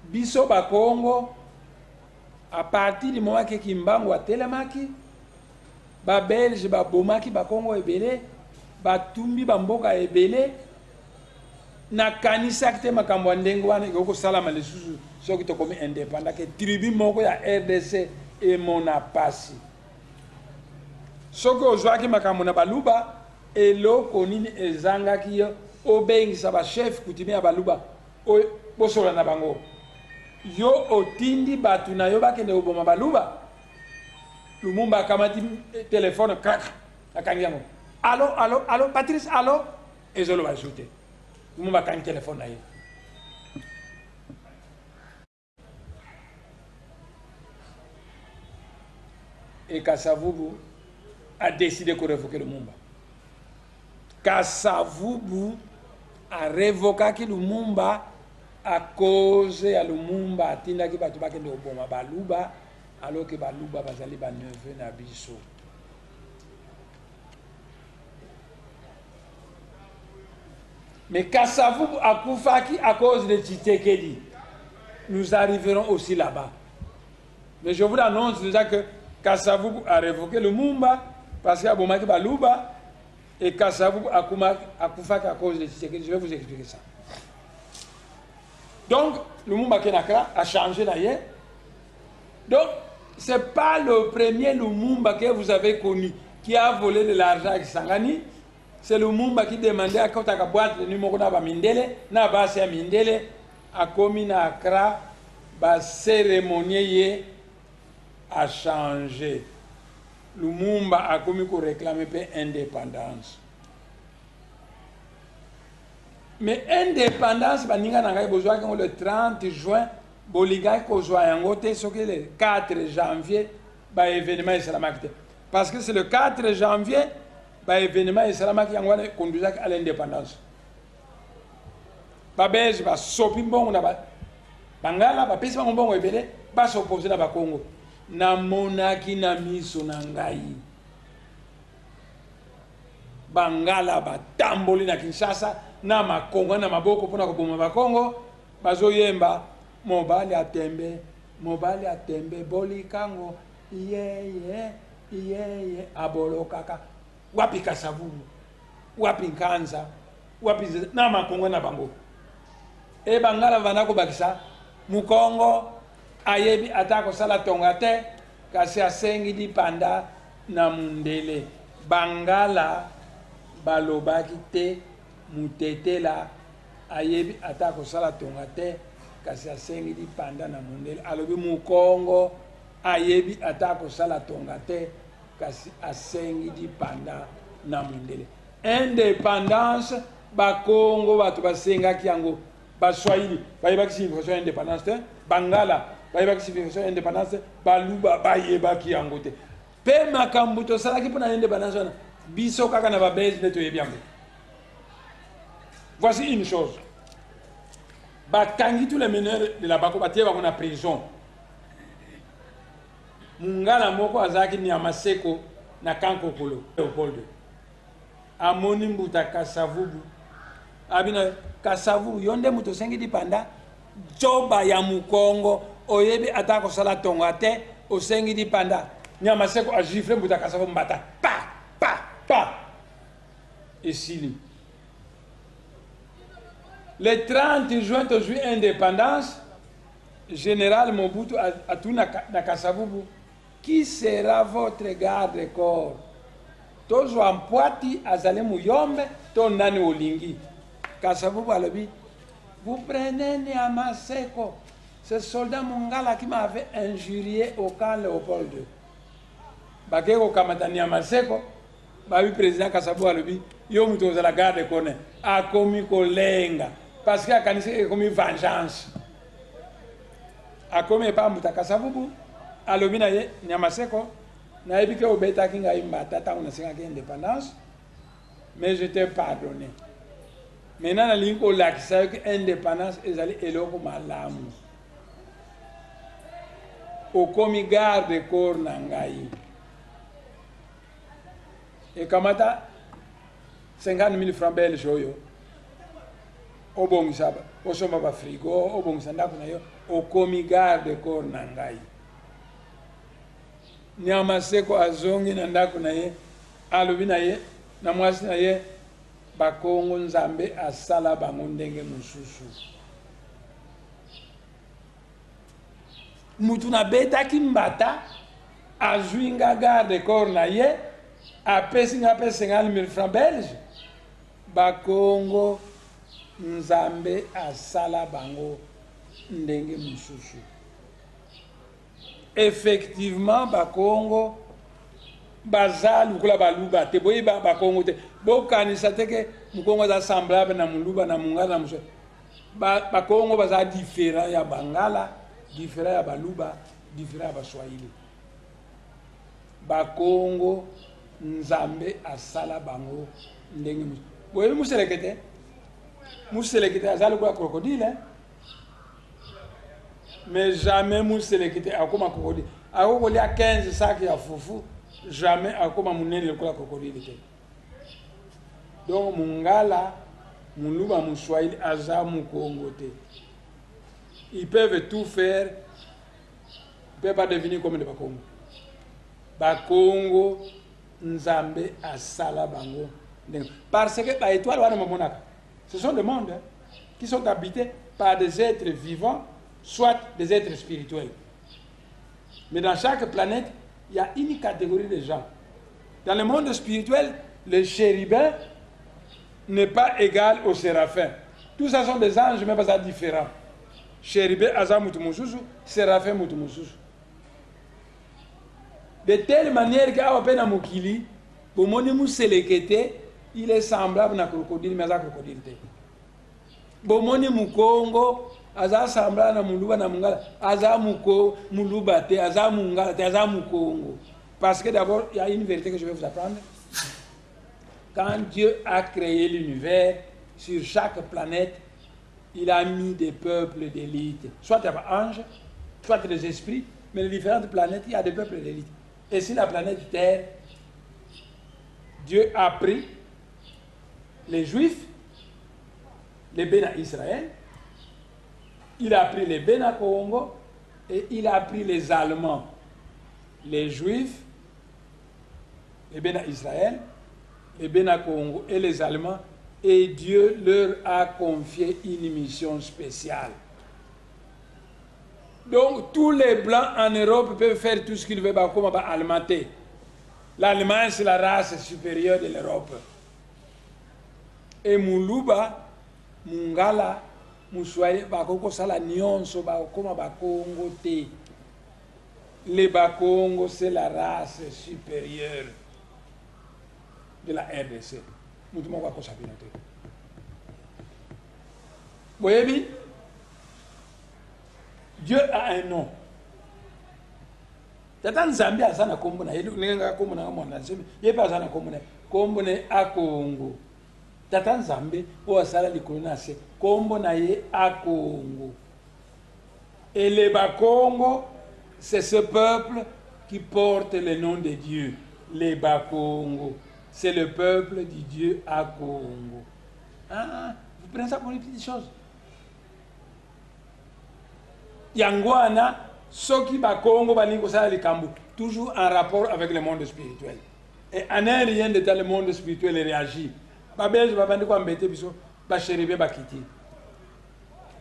Biso ba Congo. À partir du moment que Kimbangu a télémaki, ba Belge ba bomaki ba Congo ebele, ba tumbi ba mboka ebele. Na kanisa kite makambo ndengo wana ko salama lesusu soki to komi indépendant ke tribu moko ya RDC e mona pasi soki ozwaki makambo na Baluba eloko nini ezangaki yo obengisa ba chef coutumier ya Baluba o bosola na bango yo otindi batu na yo bakende oboma Baluba. Lumumba akamati téléphone crac akangi yango allô allô allô Patrice allô ezolo ba ajouter Lumumba a un téléphone. Et Kassavubu a décidé de révoquer Lumumba. Kassavubu a révoqué Lumumba à cause de Lumumba. Tinda ki batu bakende oboma Baluba alors que Baluba bazali ba neveu na biso. Mais Kassavubu a Koufaki à cause de Tshisekedi. Nous arriverons aussi là-bas. Mais je vous annonce déjà que Kassavubu a révoqué Lumumba parce que Abomaki Baluba et Kasavubu Akufak à cause de Tshisekedi. Je vais vous expliquer ça. Donc, Lumumba Kenakra a changé d'ailleurs. Donc, ce n'est pas le premier Lumumba que vous avez connu qui a volé de l'argent à Kisangani. C'est Lumumba qui demandait à Kotaka boîte de numéro na Mindele, na base à Mindele, à Komina Accra, la cérémonie a changé. Lumumba a commis pour réclamer l'indépendance. Mais l'indépendance, le 30 juin, le 4 janvier, l'événement islamique. Parce que c'est le 4 janvier, l'événement islamique qui conduit à l'indépendance. Babej ba sopi mbongo na bangala ba pesa mbongo ebele ba s'opposer na ba Congo na monaki na miso na ngai bangala ba tamboli na Kinshasa na makongo na maboko pona ko boma ba Congo bazoyemba mobali atembe bolikango iye abolo kaka wapi Kasavubu wapi Nkanza wapi na makongo na bango e bangala vanako bakisa mukongo ayebi atako sala tonga te kasi asengi di panda na mundele bangala balobaki te mutetela ayebi atako sala tonga te kasi asengi di panda na mundele alobi mukongo ayebi atako sala tonga te kasi asengi di panda na mundele indépendance bakongo bato basengaki yango Baswahili, bayebaki signification indépendance te, Bangala, bayebaki signification indépendance te, Baluba bayebaki yango te. Pe makambo to salaki pona indépendance wana, biso kaka na babezi ne toyebi yango. Voici une chose. Batangi tous les meneurs de la Bako batie bango na prison. Mungala moko azaki ni Amaseko na Kankokolo, Leopold. Amoni Mbuta Kasavubu. Abina Kasavu yonde muto sengi di panda joba ya mukongo oyebi atako sala tonga te o sengi di panda nyama seko a gifle Mbuta Kasavu mbata pa et sili le 30 juin to juin indépendance général Mobutu a tout na Kasavubu qui sera votre garde-corps tozo ampoati azale muyombe to nani olingi Kasavubu alobi, vous prenez Niamaseko, ce soldat mongala qui m'avait injurié au camp Léopold II. Bakeko kamata Niamaseko, babi président Kasavubu alobi, yo muto za la garde kone, a komi kolenga, parce que a kanise komi vengeance. A komi pa Mbuta Kasavubu, alobi na ye Niamaseko, na yebi ke obeta kinga imbata ta una singa indépendance, mais je t'ai pardonné. Maintenant, la ligne au lac, c'est que l'indépendance est allée et l'eau comme l'amour. Au commis garde corps nangaï. Et comme ça, 50 000 francs belges, au bon sabbat, au sommet frigo, au bon sanda, au commis garde corps nangaï. Nyamaseko azongi nandaku naye, alobi naye, namwasi naye, Bakongo Nzambe asala bango ndenge mususu. Mutu na betaki mbata azwinga garde corps na ye apesi 50 000 francs belges. Bakongo Nzambe asala bango ndenge mususu. Effectivement Bakongo baza lukula baluba te boyi bakongo te bokanisa te ke mukongo za semblable na muluba na mungala na muso bakongo baza différent ya bangala différent ya baluba différent ya baswahili bakongo Nzambe asala bango ndenge muso boyi muselekete aza lukula crocodile mais jamais muselekete akoma crocodile akokolia 15 sacs ya fufu jamais akoma munene lokola crocodile te. Donc mungala muluba muswahili aza mukongo te. Ils peuvent tout faire, ils ne peuvent pas devenir comme des Bakongo. Bakongo Nzambe asala bango. Parce que bah, étoile wana mamonaka. Ce sont des mondes hein, qui sont habités par des êtres vivants, soit des êtres spirituels. Mais dans chaque planète, il y a une catégorie de gens. Dans le monde spirituel, le chérubin n'est pas égal au séraphin. Tous ça sont des anges, mais pas ça différents. Chérubin, aza mutumususu, séraphin mutumususu. De telle manière qu'à Mukili, pour mon il est semblable à un crocodile, mais à un crocodile. Pour mon Mukongo, aza semblable à muluba na mungala, aza muko muluba te, aza mungala te, aza mukongo. Parce que d'abord, il y a une vérité que je vais vous apprendre. Quand Dieu a créé l'univers, sur chaque planète, il a mis des peuples d'élite. Soit des anges, soit des esprits, mais les différentes planètes, il y a des peuples d'élite. Et sur la planète Terre, Dieu a pris les Juifs, les Béna Israël, il a pris les Béna Congo et il a pris les Allemands, les Juifs, les Béna Israël, les Béna Congo et les Allemands, et Dieu leur a confié une mission spéciale. Donc tous les Blancs en Europe peuvent faire tout ce qu'ils veulent comme alimenter. L'Allemagne, c'est la race supérieure de l'Europe. Et Muluba, Mungala, Muswahili, Bakoko Sala Nyonso, Bakoma Bakongo Te. Les Bakongo, c'est la race supérieure de la RDC. Nous devons voir ça. Vous voyez, Dieu a un nom. Tata Zambie a sana kombona, nenga kombona mwana nzembe, yepa sana kombona, kombona a Congo. Tata Zambie o asala likolona se, kombona ye a Congo. Et les Bakongo, c'est ce peuple qui porte le nom de Dieu. Les Bakongo, c'est le peuple du Dieu à Congo. Ah, vous prenez ça pour une petite chose. Yangwana, Soki Bakongo, Balingo Sala Kambu, toujours en rapport avec le monde spirituel. Et en un rien de tel le monde spirituel réagit. Babel, je vais pas embêter, parce que Bachéribé Bakiti.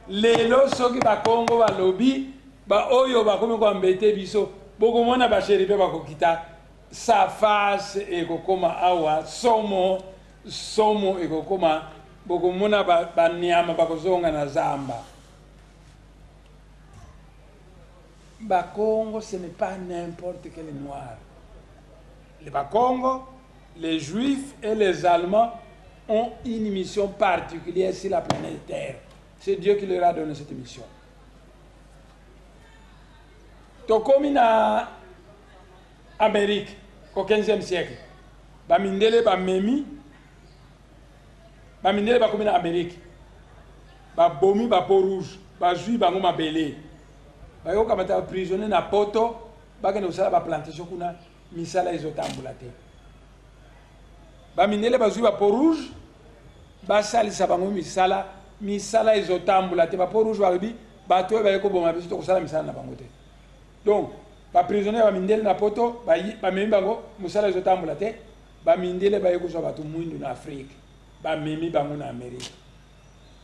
Lelo Soki Bakongo, Balobi, Ba Oyo Bakomo embêter, biso, Bogomona Bachéribé Bakokita, sa face et Kokoma Awa, Somo et Kokoma, Bogomona Banyama Bakozonga na Zamba. Bakongo, ce n'est pas n'importe quel noir. Les Bakongo, les Juifs et les Allemands ont une mission particulière sur la planète Terre. C'est Dieu qui leur a donné cette mission. Donc, comme en Amérique, au 15e siècle, Bamindele, Bamemi, Bamindele, comme en Amérique, Babomi, Bapo Rouge, Bajuif, Bangoma Belé. Bayo kamata prisonnier na poto bakende usala ba plantation kuna misala ezotambula te baminele bazwi ba peau rouge basalisa bango misala ezotambula te ba peau rouge babi bato bayeko boma biso to kusala misala na bango te. Donc ba prisonnier baminele na poto bamemi bango misala ezotambula te bamindele bayeko so bato mwindu na Afrique bamemi bango na Amérique.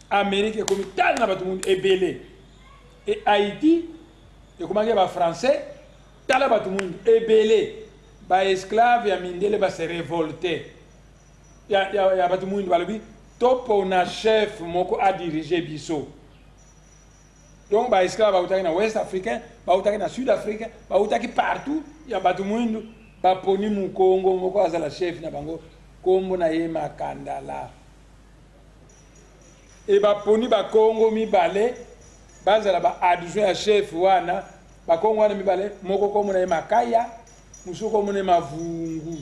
Amérique ekomi tala na bato mwindu ebele. Et Haïti, et comment dire, les Français, Talaba tout le monde, ébélé, les esclaves, les se révolter. Il y a tout le monde, top on a chef moko a dirigé Bisso. Donc, les esclaves, ils sont ouest africain, ils sont sud africain, ils sont partout, il y a tout le monde, ils poni mu Congo, moko a la chef na bango, Kombo na ye makandala. Et poni ba Congo mi balé. Bazala ba adjoint à chef wana ba Kongo wana mibale moko ko mona makaya musuko mona mavungu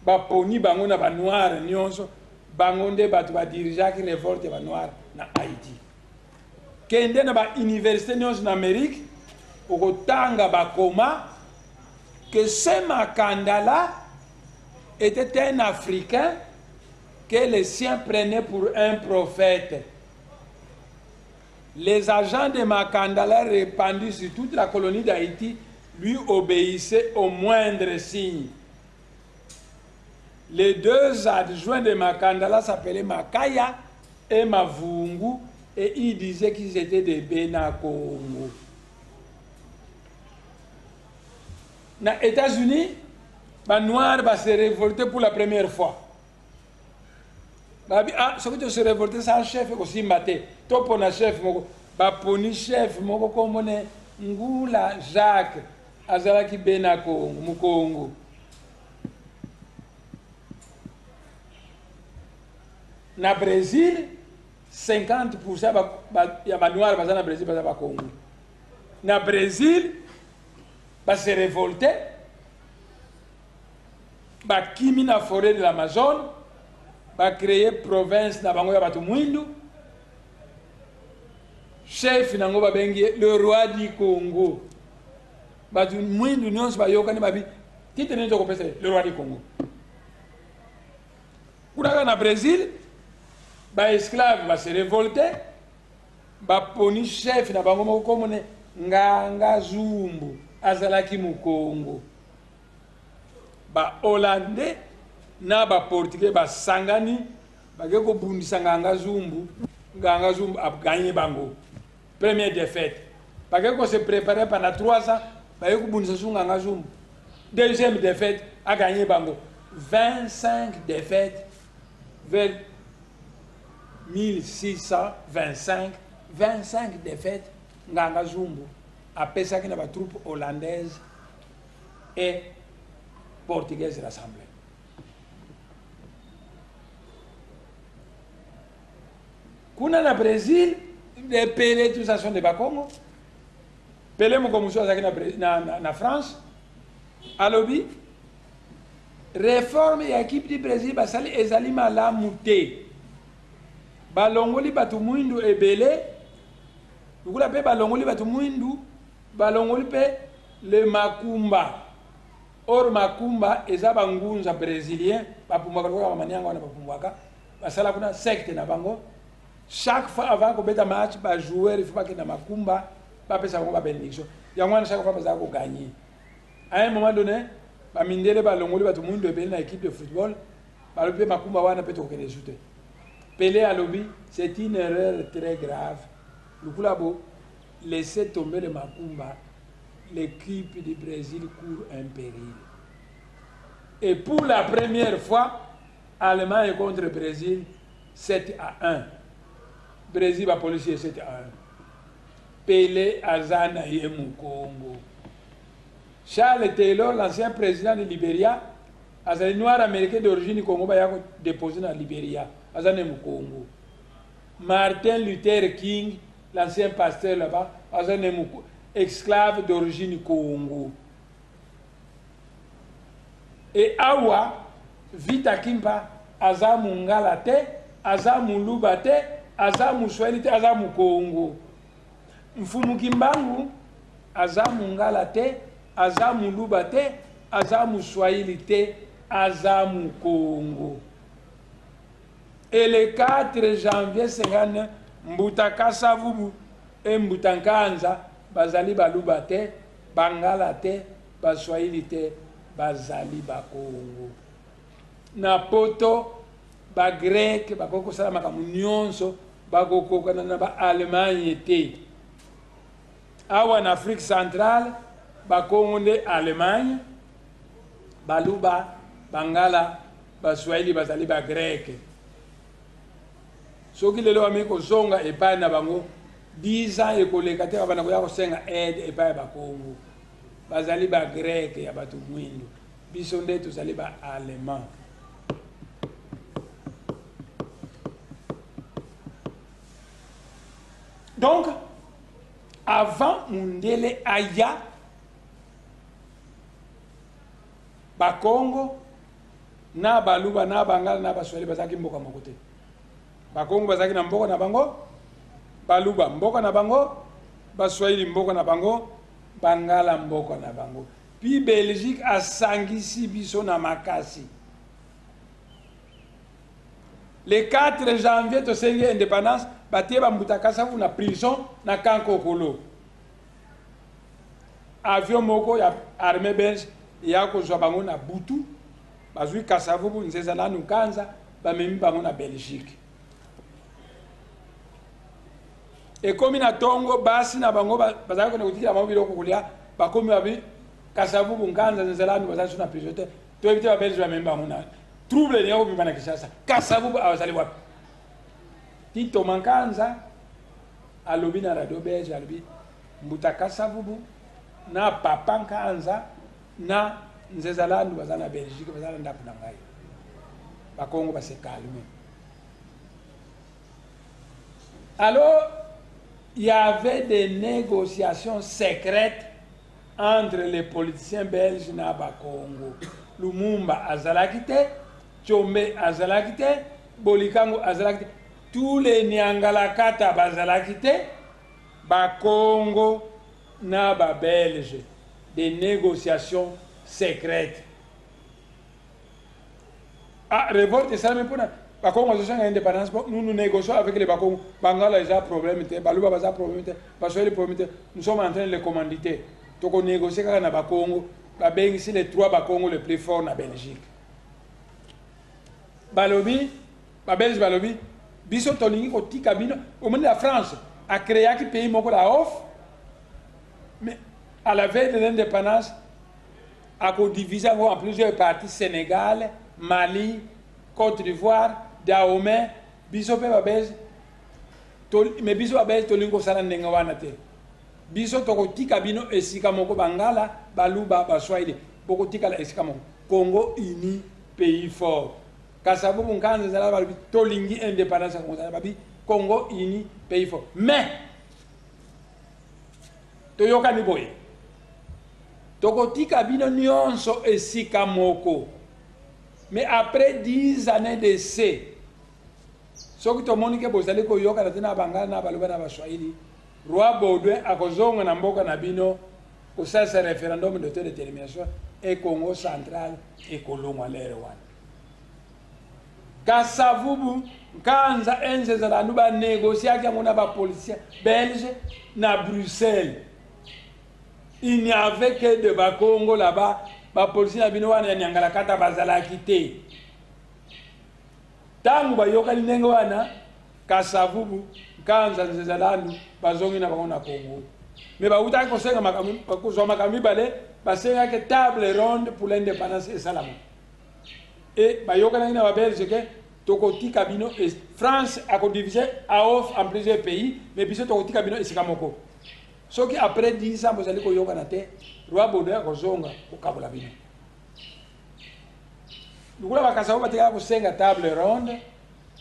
ba poni bango na ba noir nyonso bango nde batu ba dirigeant qui révolte ba noir na Haïti kende na ba université nyonso na Amérique okotanga ba koma que ce Makandala était un Africain que les siens prenaient pour un prophète. Les agents de Makandala répandus sur toute la colonie d'Haïti lui obéissait au moindre signe. Les deux adjoints de Makandala s'appelaient Makaya et Mavungu, et ils disaient qu'ils étaient des Benakongo. Dans les États-Unis, les Noirs vont se révolter pour la première fois. Ah, ce que tu se révolter, c'est un chef aussi maté. Toi, pour un chef, un chef, comme Ngula Jacques, Azalaki Benakongo, Mukongo. Na Brésil, 50% ya Noirs baza na Brésil baza ba Congo. Na Brésil, ba se révolter, ba kimi na forêt de l'Amazone, ba créer province na bango ya batu mwindu. Chef nango ba bengi le roi du Congo. Batu mwindu nyonso ba yokani babi titre nzo ko pesa le roi du Congo. Kuna na Brésil, ba esclave ba se révolter, ba poni chef na bango moko komone Nganga Zumbu azalaki Mukongo. Ba Hollandais na ba Portugais ba sangani ba ko bundisa Nganga Zumbu a gagné bango. Première défaite. Ba ko se préparer pendant 3 ans ba ko bundisa Nganga Zumbu. Deuxième défaite a gagné bango. 25 défaites vers 1625, 25 défaites, Nganga Zumbu a pesé qu'il y a des troupes hollandaises et portugaises rassemblées. Kuna na Brésil, les Pelé, tout ça sont des Bakongo. Pelé, mon commission na France, à l'objet, réforme et équipe du Brésil, basali ezali malamu te. Balongoli batu mwindu ebele, lukula pe balongoli batu mwindu, balongoli pe le Makumba. Or Makumba eza bangunza brésilien, bapumwaka kwa manianga wana bapumwaka, basala kuna secte na bango. Chaque fois avant qu'on beta match, ba joueur il faut pas que na Makumba, ba pesa ngo ba bénédiction. Yangwana chaque fois baza ko gagner. À un moment donné, ba mindele balongoli batu mwindu ebele na équipe de football, ba le pe Makumba wana pe to ko résultat. Pelé à l'objet, c'est une erreur très grave. Le Koulabo, laissez tomber le Makumba, l'équipe du Brésil court un péril. Et pour la première fois, Allemagne contre le Brésil, 7-1. Brésil va policier 7-1. Pelé, Azana et Mukongo. Charles Taylor, l'ancien président de Libéria, un noir américain d'origine Congo, a déposé dans Libéria. Azane Mukongo. Martin Luther King, l'ancien pasteur là-bas, Azane Mukongo, esclave d'origine Congo. Et Awa, Vita Kimpa, Azamu Ngalate, Azamu Lubate, Azamu Swahili, Azamu Congo. Mfumu Kimbangu, Azamu Ngalate, Azamu Lubate, Azamu Swahili, Azamu Congo. Et le 4 janvier 50, Mbutaka Savubu et Mbutankanza, Bazali Balubate, Bangalate, Baswahilite, Bazali Bakongo. Na poto, ba grec, ba koko salama kamunyonso, ba koko kana ba Allemagne te. Awa en Afrique centrale, ba Congo de Allemagne, Baluba, Bangala, Baswahili, Bazali ba grec. Soki lelo amiko zonga epai na bango 10 ans ekoleka te bana ko ya kosenga aide epai ba Congo bazali ba grec ya batu mwindu biso nde tozali ba allemand. Donc avant Mundele aya ba Congo na baluba na bangala na baswahili bazaki mboka mokote. Bakongo bazaki na mboka na bango, baluba mboka na bango, baswahili mboka na bango, bangala mboka na bango. Puis Belgique a sangisi biso na makasi. Le 4 janvier to sengi indépendance, batie ba Mbutakasa na prison na Kankokolo. avion moko ya armée belge ya kozwa bango na butu bazwi Kasavubu Nzezalandu Nkanza bamemi bango na Belgique ekomi na tongo basi na bango bazali kona kutikila bango biloko kolia bakomi babi Kasavubu Nkanza Nzezalandu bazali na priorité to éviter ba belge bamemi bango na trouble ni yako bimana Kinshasa Kasavubu awazali wapi Tito Mankanza alobi na radio belge alobi mbuta Kasavubu na papa Nkanza na Nzezalandu bazali na Belgique bazali ndapu na ngai bakongo base calme. Alors il y avait des négociations secrètes entre les politiciens belges na bakongo. Lumumba azalaki te, Tshombe azalaki te, Bolikango azalaki te, tous les Nyangalakata bazalaki te, bakongo na ba belge, des négociations secrètes. Ah, révolte ça même pour bakongo azosanga indépendance, nous négocions avec les bakongo, Bangala ils ont problème te, Baluba baza problème te, Baswahili problème te, nous sommes en train de les commanditer. Donc on négocie avec les bakongo, ici les 3 bakongo les plus forts na Belgique. Balobi, Belge Balobi, biso tolingi ko tika bino, au moment de la France a créé un pays moko la off, mais à la veille de l'indépendance a divisé en plusieurs parties Sénégal, Mali, Côte d'Ivoire, Dahomey, biso pe Belge, mais biso Belge tolingi ko sala ndenga wana te. Biso toko tika bino esika moko Bangala, Baluba, Baswahili, boko tika la esika moko. Congo uni, pays fort. Kasavubu Nkanza Nzezalandu balobi tolingi indépendance ya Congo babi Congo uni, pays fort. Mais toyokani boye. Toko tika bino nyonso esika moko. Mais après 10 années d'essai, soki tomoni ke bozali koyoka na Bangala na Baluba na Baswahili, Roi Baudouin akozonga na mboka na bino kosalisa référendum d'autodétermination et Congo central et kolongwa lere wana. Kasavubu Nkanza Nzezalandu ba négocier yango na ba policiers belges na Bruxelles. Il n'y avait que de bakongo là-bas, ba policiers na bino wana Nyangalakata bazalaki te. Tangu bayokani ndenge wana Kasavubu Nkanza Nzezalandu bazongi na bango na Congo. Mais bauta ko senga makambi ko zo makambi balé basenga que table ronde pour l'indépendance et salamo. Et bayokana na ba Belge que tokoti kabino et France a divisé à off en plusieurs pays mais biso tokoti kabino et sikamoko. Ce qui après 10 ans vous allez ko yokana te Roi Baudouin ko zonga ko kabola bino. Lukula bakasawo bateka ko senga table ronde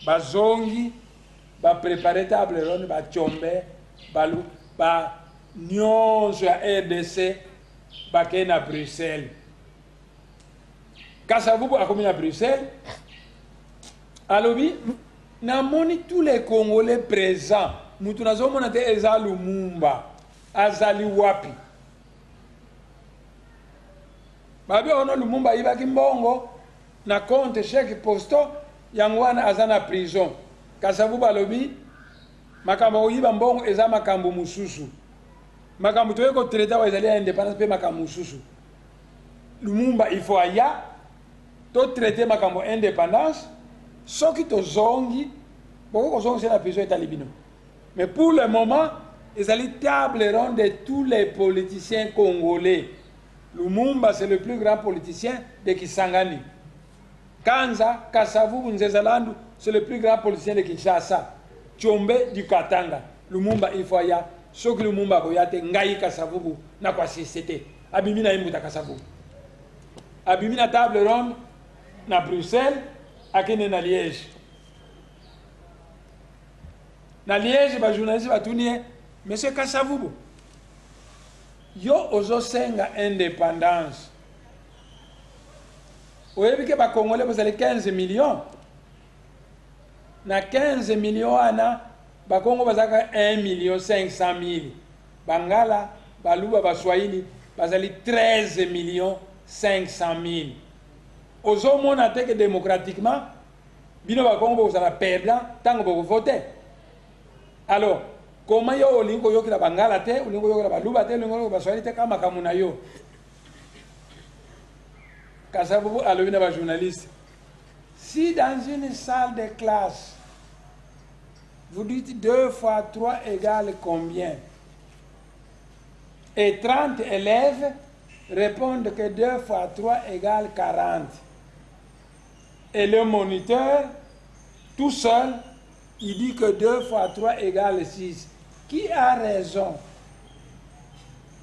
bazongi ba préparer table ronde ba Tshombe balu ba nyonso ya RDC bake na Bruxelles. Kasavubu akomi na Bruxelles alobi namoni tous les Congolais présents mutu nazomona te eza Lumumba azali wapi babi ono Lumumba yibaki mbongo na compte chèque posto yango wana aza na prison. Kasavubu alobi makambo oyiba mbongo eza makambo mususu makambo toyeko traité wa ezali indépendance pe makambo mususu. Lumumba il faut aya to traité makambo indépendance soki to zongi boko ko zongi na prison etali bino. Mais pour le moment ezali table ronde de tous les politiciens congolais. Lumumba c'est le plus grand politicien de Kisangani. Kanza Kasavubu Nzezalandu c'est le plus grand politicien de Kinshasa. Tshombe du Katanga. Lumumba il faut aya soki Lumumba ko yate ngai Kasavubu na kwa CCT abimi na imbuta Kasavubu abimi na table ronde na Bruxelles akene na Liège. Na Liège ba journaliste batunie monsieur Kasavubu yo ozosenga indépendance oyebi ke ba Congolais bazali 15 millions na 15 millions ana ba Congo bazaka 1,500,000 Bangala Baluba Baswahili bazali 13,500,000 ozomona te que démocratiquement bino ba Congo bozala perdant tango boko voter. Alors Comment yo olingo yo kila bangala te, olingo yo kila baluba te, olingo yo baswahili te kama kamuna yo. Kasavubu alobi na ba journaliste. Si dans une salle de classe, vous dites 2 fois 3 égale combien? Et 30 élèves répondent que 2 fois 3 égale 40. Et le moniteur, tout seul, il dit que 2 fois 3 égale 6. Qui a raison?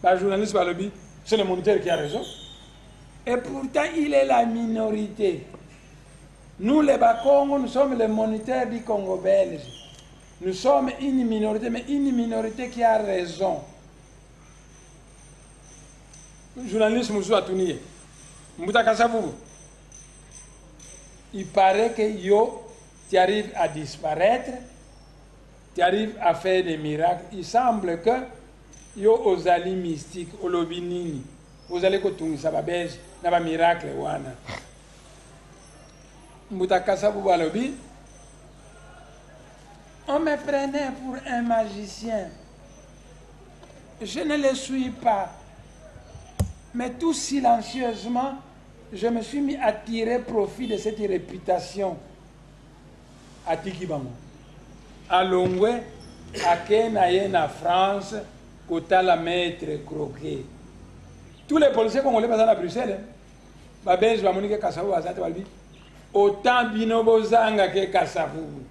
Le journaliste va le dire, c'est le moniteur qui a raison. Et pourtant, il est la minorité. Nous, les Bakongo, nous sommes les moniteurs du Congo belge. Nous sommes une minorité, mais une minorité qui a raison. Le journaliste Moussou Atounié, Mbouta Kassavou, il paraît que yo, tu arrives à disparaître, tu arrives à faire des miracles. Il semble que yo aux alliés mystiques, au lobinini, aux alliés kotungi sababej, n'a pas miracle wana. Mbouta Kassavou balobi, on me prenait pour un magicien. Je ne le suis pas. Mais tout silencieusement, je me suis mis à tirer profit de cette réputation. À Tikibango. À Longwe, à Kenaye, en France, Kota la maître croqué. Tous les policiers congolais passent à Bruxelles. Babel, je vais monique Kassavou, autant binobozanga que Kassavou.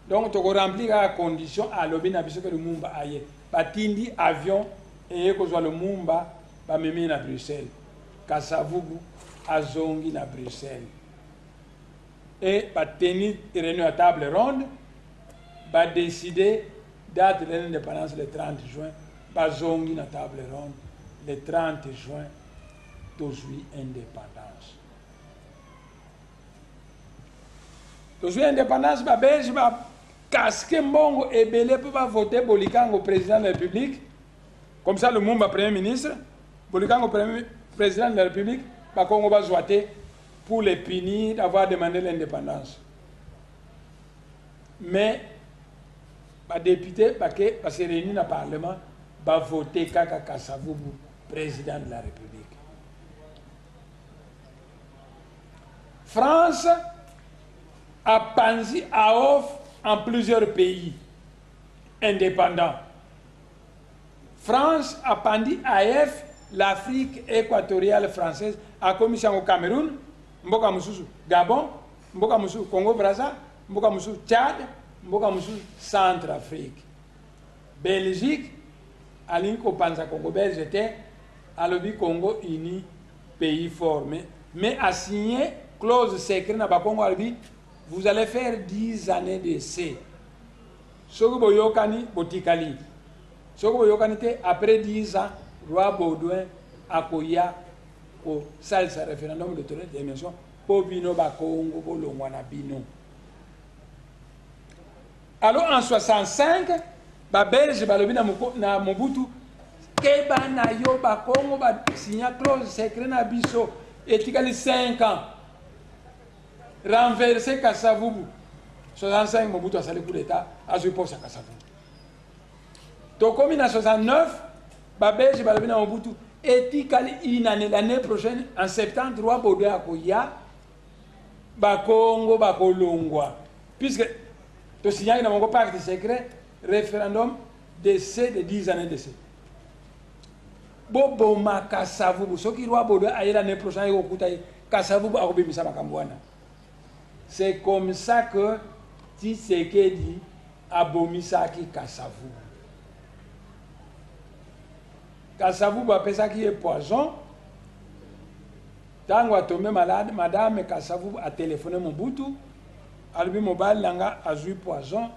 Donc, tu remplis la condition à l'obéna que le Mumba aille. Batindi avion et que soit le Mumba va me à Bruxelles. Kasavubu azongi na Bruxelles. Et va tenir réunion à table ronde, va décider date de l'indépendance le 30 juin, va zongi na table ronde le 30 juin, toujours indépendance. Toujours indépendance, va belge va casquer Mbongo et Belé pour voter Bolikango président de la République. Comme ça, le Mumba Premier ministre, Bolikango président de la République, va Congo va zoiter pour les punir d'avoir demandé l'indépendance. Mais, les députés, va se réunir dans le Parlement, va voter Kaka Kasavubu, président de la République. France a pensé à offre en plusieurs pays indépendants. France a pendu AF, l'Afrique équatoriale française, a commission au Cameroun, Mboka Moussou, Gabon, Mboka Moussou, Congo-Brazza, Mboka Moussou, Tchad, Mboka Moussou, Centrafrique. Belgique, à l'Inco Panza Congo belge était, à l'Obi Congo uni, pays formé, mais a signé clause secrète dans le Congo Albi, vous allez faire 10 années d'essai. Sogo Boyokani, Botikali. Après 10 ans, roi Baudouin a koya au salsa référendum de tournée d'émission pour Bino Bakongo, pour le Bino. Alors en 65, les Belges na Mobutu, Keba na yo Bakongo ba signa clause secret na biso et 5 ans. Renverser Kasavubu. 65 Mobutu a salé coup d'État, a joué pour sa Kasavubu. Donc, comme en 69, Babel, Balabina Mobutu, et l'année prochaine, en septembre, roi Baudouin à Koya, Bakongo, Bakolongwa. Puisque, tu signes dans mon pacte secret, référendum d'essai de 10 années d'essai. Bobo Makasavubu, ce qui roi Baudouin a l'année prochaine, Kasavubu a oublié Misa Makambouana. C'est comme ça que Tshisekedi a bomisaki Kasavubu. Kasavubu appelle ça qui est poison. Tant qu'on tombé malade, madame Kasavubu a téléphoné Mobutu. Albi mobile langa a joué poison.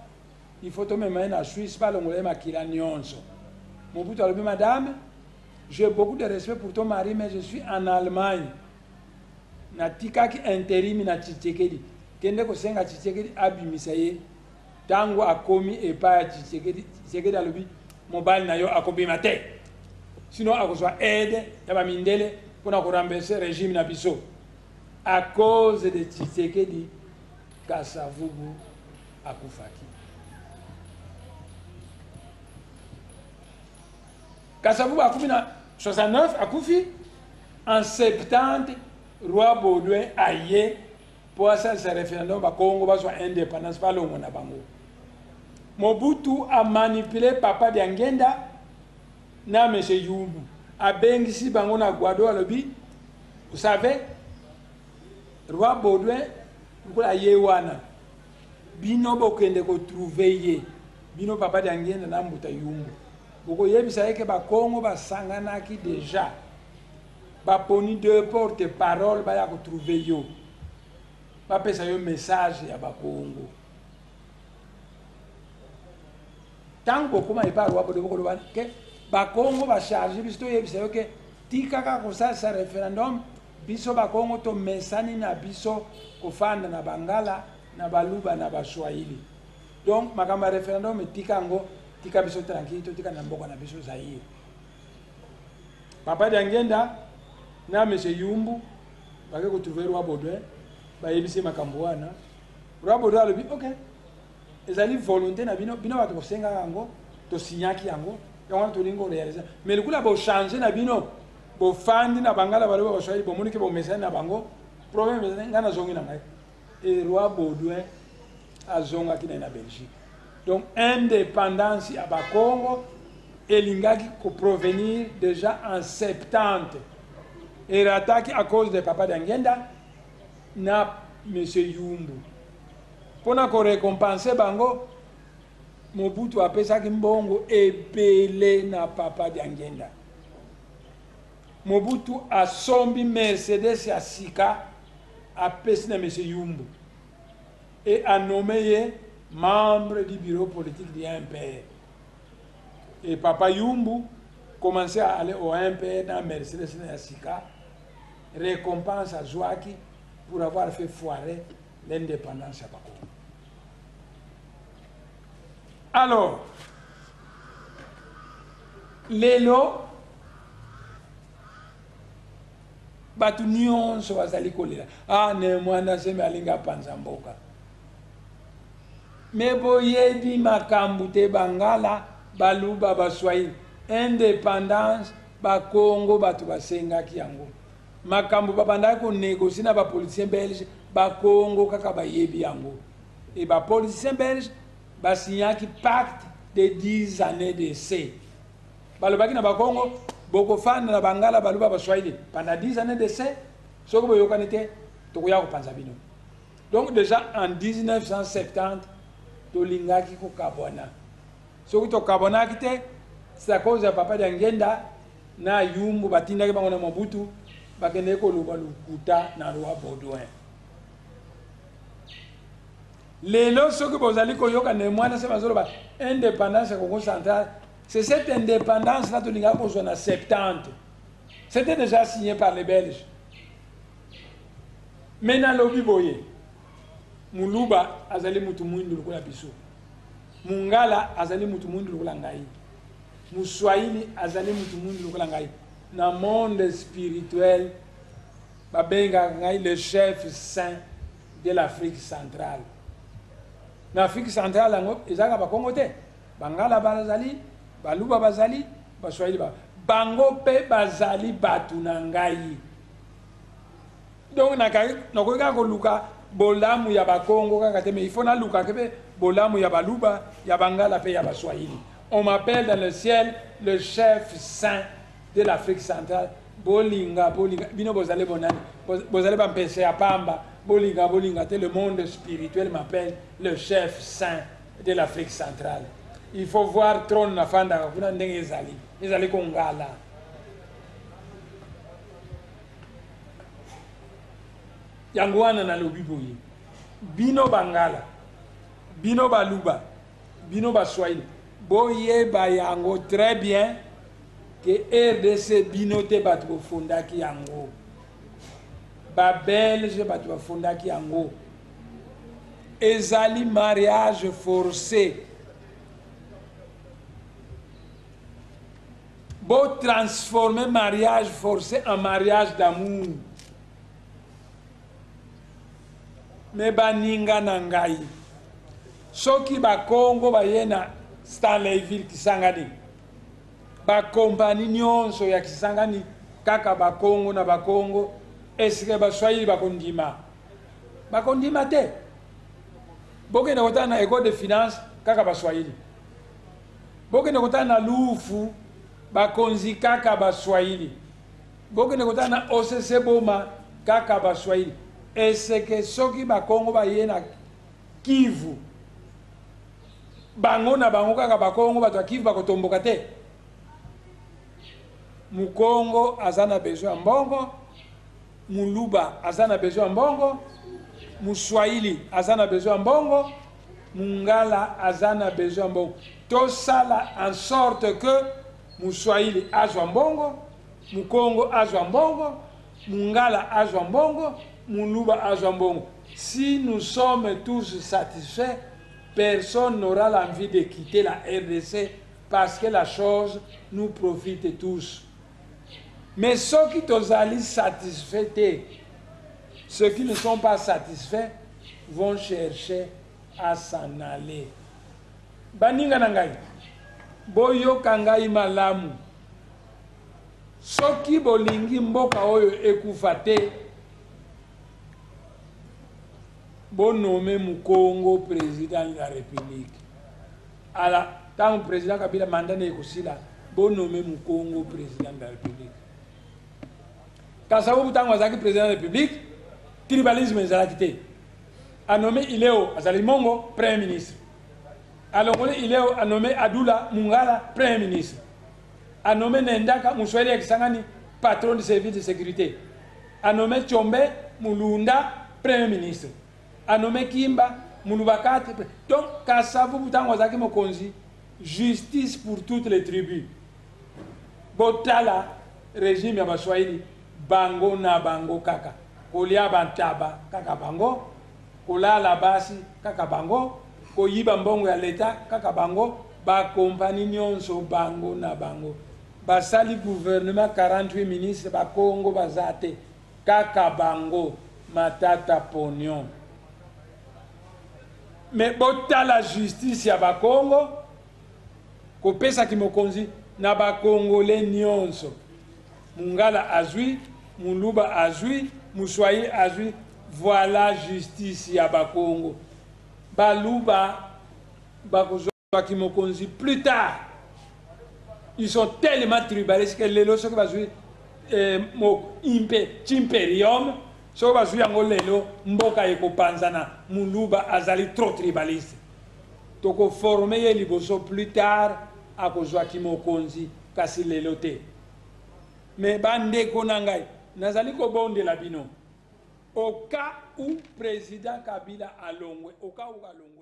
Il faut tomber maintenant à Suisse, pas l'ongolais makila nyonso. Mobutu a dit madame, j'ai beaucoup de respect pour ton mari, mais je suis en Allemagne. Natika ki intérim na Tshisekedi. Kende ko senga Tshisekedi abimisaye. Tango a commis et pas Tshisekedi. Tshisekedi a dit mobile na yo a commis maté. Sinon, à cause aide, il y a mindele pour renverser le régime Nabiso. À cause de Tshisekedi, Kasavubu a Koufaki. Kasavubu akufi na 69 akufi en 70 roi Baudouin aye pour ça ce référendum ba Congo ba soit indépendance pas longo na bango. Mobutu a manipulé Papa Diangenda na M. Yumbu a bengisi bango na Guado alobi. Vous savez, roi Baudouin a yewana bino bokende ko trouver ye bino Papa Diangenda na Mbuta Yumbu. Boko yebisa ke ba Congo ba sanganaki déjà. Ba poni deux porte-parole ba ya ko trouver yo. Ba pesa yo message ya ba Congo. Tant que comment il parle roi Baudouin ke ba Congo ba charger biso yebisa yo ke tika ka ko sa référendum biso ba Congo to mesani na biso ko fanda na Bangala na Baluba na Baswahili. Donc makamba référendum tika ngo tika biso tranquille to tika na mboka na biso Zaire. Papa Diangenda na M. Yumbu bake ko trouver roi Baudouin ba yebisi makambo wana roi Baudouin alobi OK ezali volonté na bino bato kosenga yango to signaki yango yango to lingo réaliser mais le coup là bo changer na bino bo fandi na Bangala Baluba Baswahili bo monike bo message na bango problème ngana zongi na ngai et roi Baudouin azonga ki na Belgique. Donc indépendance à Congo elingaki ko provenir déjà en 70 et l'attaque à cause de Papa Diangenda na M. Yumbu. Pour qu'on récompense bango Mobutu a pesa kimbongo ebele na Papa Diangenda. Mobutu a sombi Mercedes ya sika a pesa na M. Yumbu et a nommé membre du bureau politique du MPR. Et Papa Yumbu commençait à aller au MPR dans Mercedes ya sika récompense à Zouaki pour avoir fait foirer l'indépendance à Bako. Alors, lelo batu nyonso bazali kolela ne mwana seme alinga panza mboka me boyebi makambo te Bangala Baluba Baswahili indépendance Bakongo batu basengaki yango makambo babandaki konégocier na bapoliticien belge Bakongo kaka bayebi yango et bapoliticien belge basignaki pacte de 10 années d'essai balobaki na Bakongo bokofanda na Bangala Baluba Baswahili pendant 10 années d'essai soko boyokani te tokoya kopanza bino. Donc déjà en 1970 tolingaki kokabona soki tokabonaki te c'est à cause de Papa Diangenda na Yumbu batindaki bango na Mobutu bakende koloba lukuta na roi Baudouin. Lelo soki bozali koyoka ne mwana se bazoloba indépendance ya Congo central, c'est cette indépendance là tolingaki kozwa na 70. C'était déjà signé par les Belges. Maintenant lobi boye Muluba azali mutu mwindu lokola biso. Mungala azali mutu mwindu lokola ngai. Muswahili azali mutu mwindu lokola ngai. Na monde spirituel babenga ngai le chef saint de l'Afrique centrale. Na Afrique centrale yango ezaka Bakongo te. Bangala bazali, Baluba bazali, Baswahili ba. Bango pe bazali batu na ngai. Donc nakoka koluka bolamu ya Bakongo kaka te, mais il faut na luka kebe bolamu ya Baluba, ya Bangala pe ya Baswahili. On m'appelle dans le ciel le chef saint de l'Afrique centrale. Bolinga, bino bozale bonani, bozale bampese ya pamba, bolinga, te le monde spirituel m'appelle le chef saint de l'Afrique centrale. Il faut voir trône na fanda kuna ndenge ezali kongala. Yanguana na lobiboyi. Bino Bangala, bino Baluba, bino Baswahili. Boye bayango très bien que RDC binote batu fondaki yango. Ba Belge batu fondaki yango. Ezali mariage forcé. Bo transformer mariage forcé en mariage d'amour. Me baninga nangai. Soki ba Congo bayena Stanleyville Kisangani. bakompani nyonso ya Kisangani kaka bakongo na bakongo eske baswahili bakondima te bokende kotana na école de finance kaka baswahili bokende kotana na lufu bakonzi kaka baswahili bokende kotana na OCC Boma kaka baswahili eseke soki bakongo baye na Kivu bango na bango kaka bakongo bato ya Kivu bakotomboka te. Mukongo azana besoin mbongo, Muluba azana besoin mbongo, Muswahili azana besoin mbongo, Mungala azana besoin mbongo. Tout ça en sorte que Muswahili azwa mbongo, Mukongo azwa mbongo, Mungala azwa mbongo, Muluba azwa mbongo. Si nous sommes tous satisfaits, personne n'aura l'envie de quitter la RDC parce que la chose nous profite tous. Mais ceux qui sont satisfaits, ceux qui ne sont pas satisfaits, vont chercher à s'en aller. Baninga nangai, boyo kangai malamu. Soki bolingi mboka oyo ekufate, bon nommé Mukongo président de la République. Alors, tant que président Kabila mandat n'est aussi là, bon nommé Mukongo président de la République. Quand ça vous tant que président de la République, tribalisme est à quitter. A nommé Ileo Azali Mongo Premier ministre. A nommé Ileo a nommé Adoula Mungala Premier ministre. A nommé Nendaka Muswahili Kisangani patron du service de sécurité. A nommé Tchombe Mulunda Premier ministre. A nommé Kimba Mulubakati. Donc, quand ça vous tant que Mokonzi, justice pour toutes les tribus. Botala régime Yabaswahili. Bango na bango kaka. Kolia bantaba kaka bango. Kola la basi kaka bango. Koyiba mbongo ya leta kaka bango. Ba kompani nyonso bango na bango. Basali gouvernement 48 ministres ba Congo bazate kaka bango matata pognon. Mais bota la justice ya ba Congo kopesa kimokonzi na ba Congolais nyonso. Mungala azui, Muluba azui, Muswahili azui, voilà justice ya Bakongo. Baluba, Bakozo, Bakimokonzi, plus tard, ils sont tellement tribalistes que les lois qui bazui imperium, so bazui yango lelo mboka eko panzana, Muluba azali trop tribaliste. Toko former ye liboso plus tard à Kozo Kimokonzi kasi lelo te. Mais bande konangai nazali ko bonde la bino au cas où président Kabila alongwe au cas où alongwe